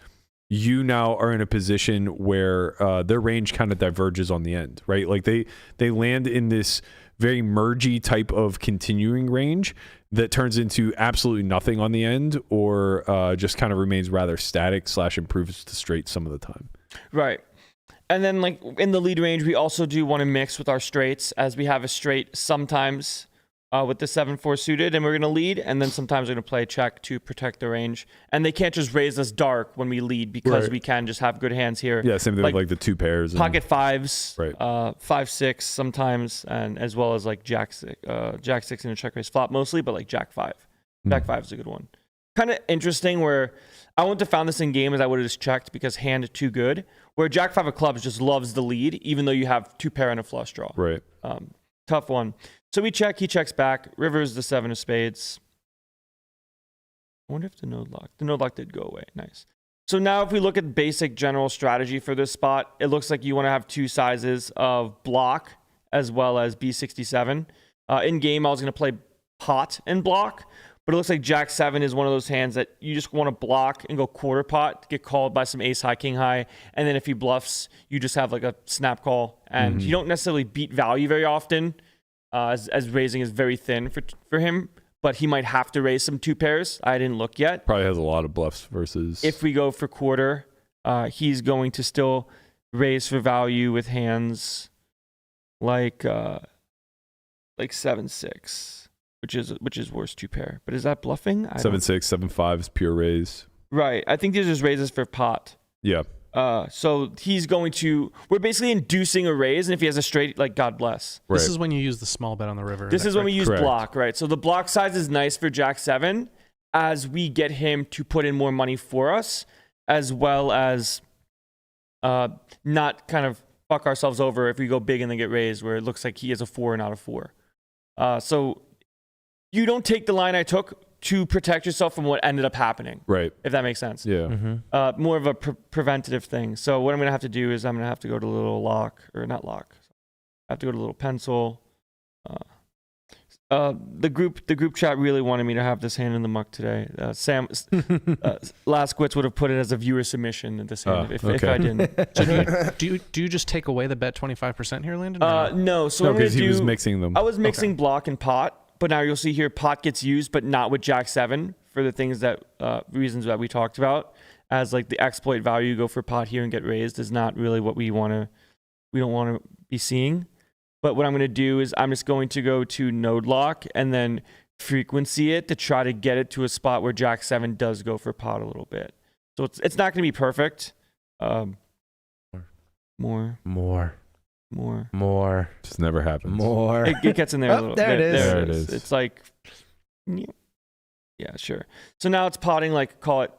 you now are in a position where their range kind of diverges on the end, right? Like they land in this very mergy type of continuing range that turns into absolutely nothing on the end or just kind of remains rather static / improves to straight some of the time. Right. And then like in the lead range, we also do want to mix with our straights as we have a straight sometimes with the 7-4 suited and we're going to lead. And then sometimes we're going to play check to protect the range. And they can't just raise us dark when we lead because we can just have good hands here. Yeah, same thing with like the 2 pairs. Pocket 5s, right. 5-6 sometimes, and as well as like Jack 6 in a check raise flop mostly, but like Jack 5. Jack 5 is a good one. Kind of interesting where I wouldn't have found this in game as I would have just checked because hand too good. Where Jack 5 of clubs just loves the lead, even though you have 2 pair and a flush draw. Right. Tough one. So we check, he checks back. River's the 7 of spades. I wonder if the node lock did go away. Nice. So now if we look at basic general strategy for this spot, it looks like you want to have 2 sizes of block as well as B67. In game, I was going to play pot and block. But it looks like Jack 7 is one of those hands that you just want to block and go quarter pot, get called by some ace high, king high. And then if he bluffs, you just have like a snap call. And you don't necessarily beat value very often as raising is very thin for him. But he might have to raise some 2 pairs. I didn't look yet. Probably has a lot of bluffs versus... If we go for quarter, he's going to still raise for value with hands like 7-6. which is worse 2-pair. But is that bluffing? 7-6, 7-5 is pure raise. Right. I think these are raises for pot. Yeah. So he's going to. We're basically inducing a raise, and if he has a straight, like God bless. Right. This is when you use the small bet on the river. This is when we use Correct. block, right? So the block size is nice for Jack 7 as we get him to put in more money for us, as well as not kind of fuck ourselves over if we go big and then get raised, where it looks like he has a 4 and not a 4. So you don't take the line I took to protect yourself from what ended up happening. Right. If that makes sense. Yeah. More of a preventative thing. So what I'm going to have to do is I'm going to have to go to a little lock, or not lock. I have to go to a little pencil. The group chat really wanted me to have this hand in the muck today. Sam, Last Quits would have put it as a viewer submission in this hand if I didn't. So do you just take away the bet 25% here, Landon? No. So No, because he was mixing them. I was mixing block and pot. But now you'll see here pot gets used, but not with Jack 7 for the things that reasons that we talked about. As like the exploit value, go for pot here and get raised is not really what we don't want to be seeing. But what I'm going to do is I'm just going to go to node lock and then frequency it to try to get it to a spot where Jack 7 does go for pot a little bit. So it's not going to be perfect. More. Just never happens. More. It gets in there a little. There it is. There it is. It's like, yeah, sure. So now it's potting like call it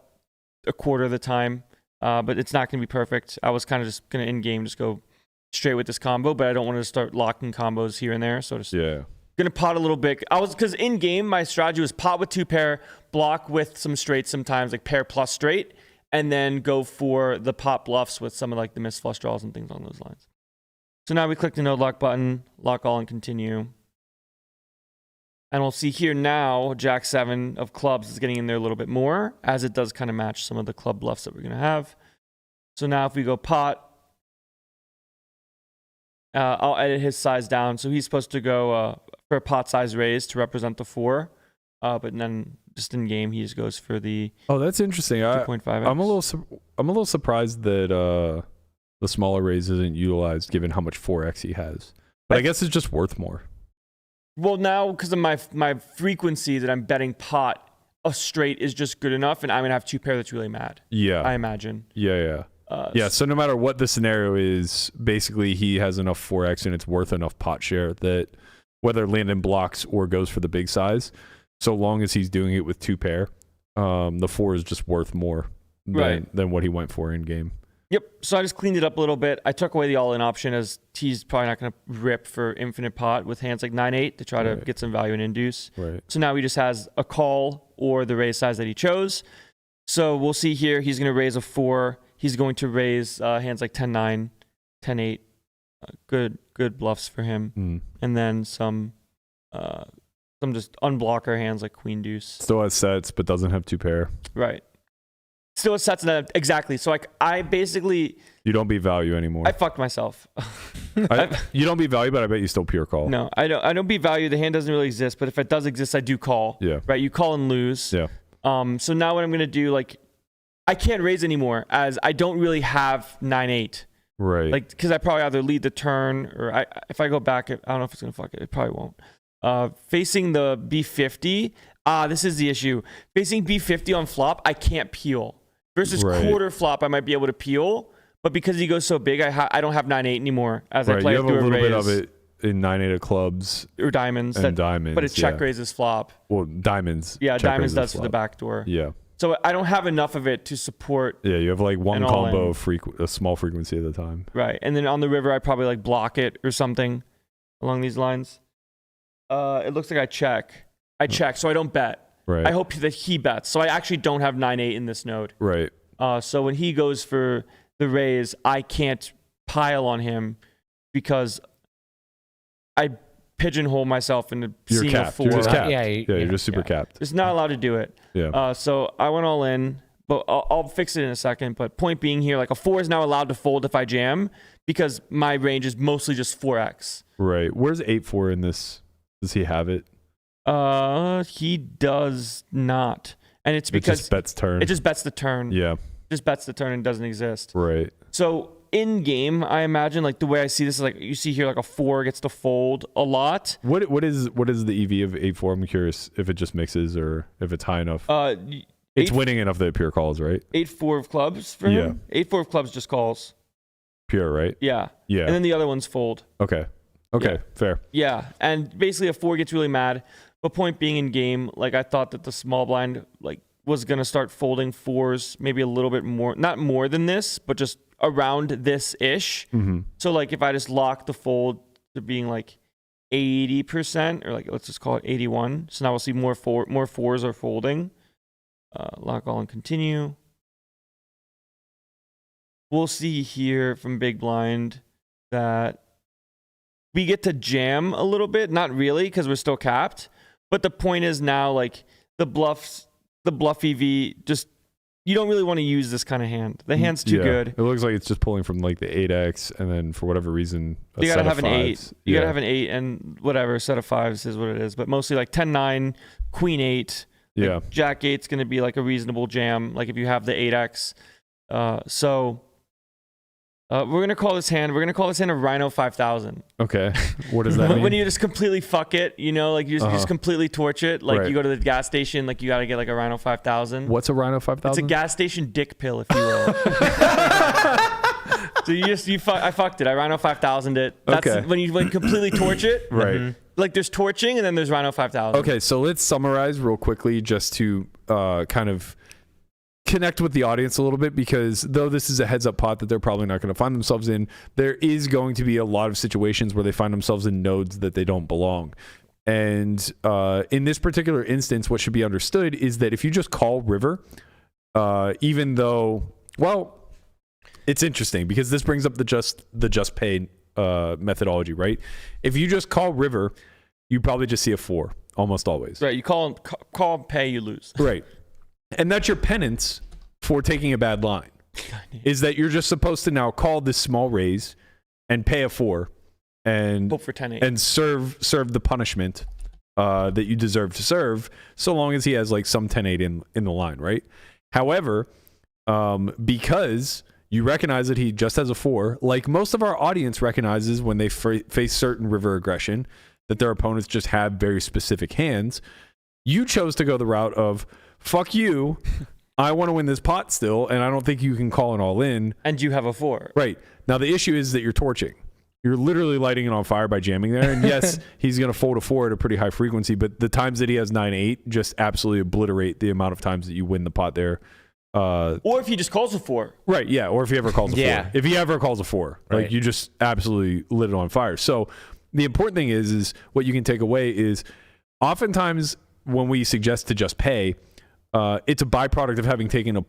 a quarter of the time, but it's not going to be perfect. I was kind of just going to in game just go straight with this combo, but I don't want to start locking combos here and there. So just going to pot a little bit. Because in game my strategy was pot with 2-pair, block with some straights sometimes like pair plus straight, and then go for the pot bluffs with some of like the missed flush draws and things along those lines. So now we click the node lock button, lock all and continue. And we'll see here now, Jack 7 of clubs is getting in there a little bit more, as it does kind of match some of the club bluffs that we're going to have. So now if we go pot, I'll edit his size down. So he's supposed to go for a pot size raise to represent the 4. But then just in game, he just goes for the that's interesting. 2.5x. I'm a little surprised that the smaller raise isn't utilized given how much 4x he has. But I guess it's just worth more. Well, now because of my frequency that I'm betting pot, a straight is just good enough, and I'm gonna have 2-pair that's really mad. Yeah, I imagine. Yeah. So no matter what the scenario is, basically he has enough 4x and it's worth enough pot share that whether Landon blocks or goes for the big size, so long as he's doing it with 2-pair, the 4 is just worth more than what he went for in game. Yep. So I just cleaned it up a little bit. I took away the all-in option as T's probably not going to rip for infinite pot with hands like 9-8 to try to get some value and induce. Right. So now he just has a call or the raise size that he chose. So we'll see here. He's going to raise a 4. He's going to raise hands like 10-9, 10-8. Good bluffs for him. And then some just unblocker hands like queen deuce. Still has sets, but doesn't have 2-pair. Right. Still has sets in that. Exactly. So like I basically. You don't beat value anymore. I fucked myself. You don't beat value, but I bet you still pure call. No, I don't beat value. The hand doesn't really exist, but if it does exist, I do call. Yeah. Right. You call and lose. Yeah. So now what I'm gonna do, like, I can't raise anymore as I don't really have 9-8. Right. Like, because I probably either lead the turn or if I go back, I don't know if it's gonna fuck it. It probably won't. Facing the B50. This is the issue. Facing B50 on flop, I can't peel. Versus quarter flop, I might be able to peel, but because he goes so big, I don't have 9-8 anymore as I play you have through a little raise. bit of it in 9-8 of clubs or diamonds. Diamonds, but it check raises flop. Well, diamonds. Yeah, diamonds does for the back door. Yeah. So I don't have enough of it to support. Yeah, you have like one combo of a small frequency at a time. Right, and then on the river, I probably like block it or something along these lines. It looks like I check, so I don't bet. Right. I hope that he bets. So I actually don't have 9-8 in this node. Right. So when he goes for the raise, I can't pile on him because I pigeonhole myself into seeing capped. a 4. You're just capped. You're just super capped. Just not allowed to do it. Yeah. So I went all in, but I'll fix it in a second. But point being here, like a 4 is now allowed to fold if I jam because my range is mostly just 4x. Right. Where's 8-4 in this? Does he have it? He does not. And it's because it just bets turn. It just bets the turn. Yeah. just bets the turn and doesn't exist. Right. So in game, I imagine like the way I see this is like you see here like a 4 gets to fold a lot. What is the EV of 8-4? I'm curious if it just mixes or if it's high enough. It's winning enough that it pure calls, right? 8-4 of clubs for him. 8-4 of clubs just calls. Pure, right? Yeah. Yeah. And then the other ones fold. Okay, fair. Yeah, and basically a 4 gets really mad. But point being in game, like I thought that the small blind like was gonna start folding 4s, maybe a little bit more, not more than this, but just around this ish. So like if I just lock the fold to being like 80%, or like let's just call it 81. So now we'll see more 4s are folding. Lock all and continue. We'll see here from big blind that we get to jam a little bit, not really because we're still capped. But the point is now, like the bluff EV, just you don't really want to use this kind of hand. The hand's too good. It looks like it's just pulling from like the 8x, and then for whatever reason, you gotta have an 8. You gotta have an 8 and whatever set of 5s is what it is. But mostly like 10-9, Queen 8. Yeah. Like Jack 8's gonna be like a reasonable jam. Like if you have the 8x. We're gonna call this hand a Rhino 5000. Okay. What does that mean? When you just completely fuck it, you know, like you just completely torch it. Like you go to the gas station, like you gotta get like a Rhino 5000. What's a Rhino 5000? It's a gas station dick pill, if you will. So I fucked it. I Rhino 5000 it. That's when you completely torch it. Right. Like there's torching and then there's Rhino 5000. Okay, so let's summarize real quickly just to kind of connect with the audience a little bit, because though this is a heads up pot that they're probably not going to find themselves in, there is going to be a lot of situations where they find themselves in nodes that they don't belong. And in this particular instance, what should be understood is that if you just call river, even though, well, it's interesting because this brings up the just pay methodology, right? If you just call river, you probably just see a 4 almost always. Right. You call pay, you lose. Right. And that's your penance for taking a bad line, is that you're just supposed to now call this small raise and pay a 4 and hope for 10-8 and serve the punishment that you deserve to serve, so long as he has like some 10-8 in the line, right? However, because you recognize that he just has a 4, like most of our audience recognizes when they face certain river aggression, that their opponents just have very specific hands, you chose to go the route of, fuck you, I want to win this pot still, and I don't think you can call an all in. And you have a 4. Right. Now, the issue is that you're torching. You're literally lighting it on fire by jamming there. And yes, he's going to fold a 4 at a pretty high frequency, but the times that he has 9-8 just absolutely obliterate the amount of times that you win the pot there. Or if he just calls a 4. Right, yeah. Or if he ever calls a 4. If he ever calls a 4. Right. Like, you just absolutely lit it on fire. So the important thing is what you can take away is oftentimes when we suggest to just pay, it's a byproduct of having taken made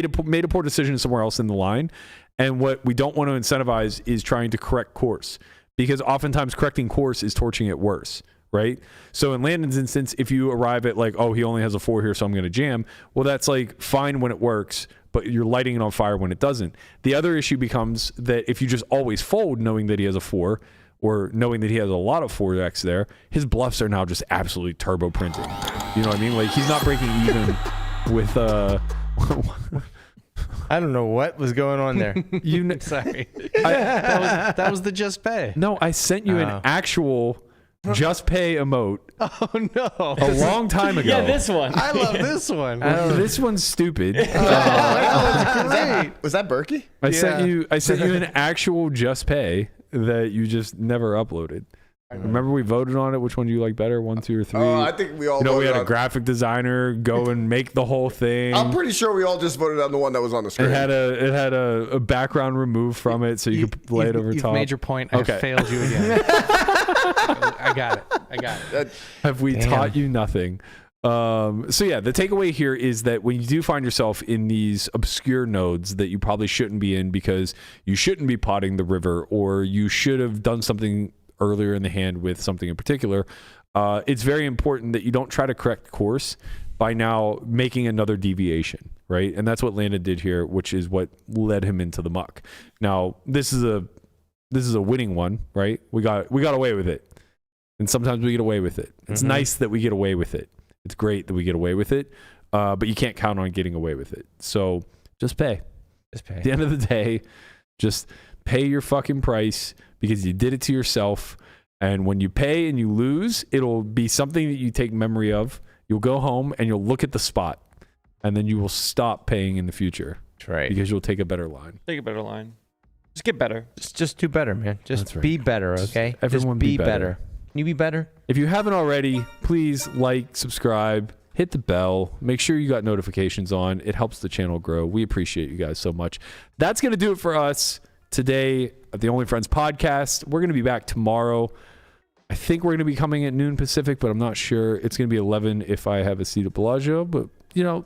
a poor decision somewhere else in the line. And what we don't want to incentivize is trying to correct course, because oftentimes correcting course is torching it worse, right? So in Landon's instance, if you arrive at like, oh, he only has a 4 here, so I'm going to jam. Well, that's like fine when it works, but you're lighting it on fire when it doesn't. The other issue becomes that if you just always fold knowing that he has a 4, or knowing that he has a lot of 4x there, his bluffs are now just absolutely turbo printing. You know what I mean? Like, he's not breaking even with I don't know what was going on there. Sorry. That was the just pay. No, I sent you an actual just pay emote. Oh no. A long time ago. Yeah, this one. I love this one. This one's stupid. Was that Berkey? I sent you an actual just pay that you just never uploaded. Remember we voted on it? Which one do you like better? 1, 2, or 3? I think we all. We had a graphic designer go and make the whole thing. I'm pretty sure we all just voted on the one that was on the screen. It had a background removed from it, so you could lay it over top. You've made your point. I failed you again. I got it. Have we taught you nothing? So yeah, the takeaway here is that when you do find yourself in these obscure nodes that you probably shouldn't be in because you shouldn't be potting the river, or you should have done something earlier in the hand with something in particular, it's very important that you don't try to correct course by now making another deviation, right? And that's what Landon did here, which is what led him into the muck. Now, this is a winning one, right? We got away with it. And sometimes we get away with it. It's nice that we get away with it. It's great that we get away with it. but you can't count on getting away with it. So just pay. Just pay. At the end of the day, just pay your fucking price because you did it to yourself. And when you pay and you lose, it'll be something that you take memory of. You'll go home and you'll look at the spot, and then you will stop paying in the future. That's right. Because you'll take a better line. Take a better line. Just get better. Just do better, man. Just That's right. be better, okay? Everyone just be be better. better. Can you be better? If you haven't already, please like, subscribe, hit the bell. Make sure you got notifications on. It helps the channel grow. We appreciate you guys so much. That's going to do it for us today at the Only Friends podcast. We're going to be back tomorrow. I think we're going to be coming at noon Pacific, but I'm not sure. It's going to be 11 if I have a seat at Bellagio. But,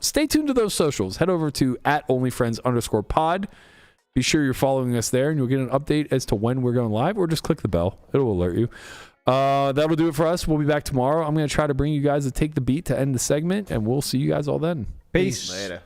stay tuned to those socials. Head over to @onlyfriends_pod. Be sure you're following us there, and you'll get an update as to when we're going live, or just click the bell. It'll alert you. That'll do it for us. We'll be back tomorrow. I'm going to try to bring you guys to take the beat to end the segment, and we'll see you guys all then. Peace. Later.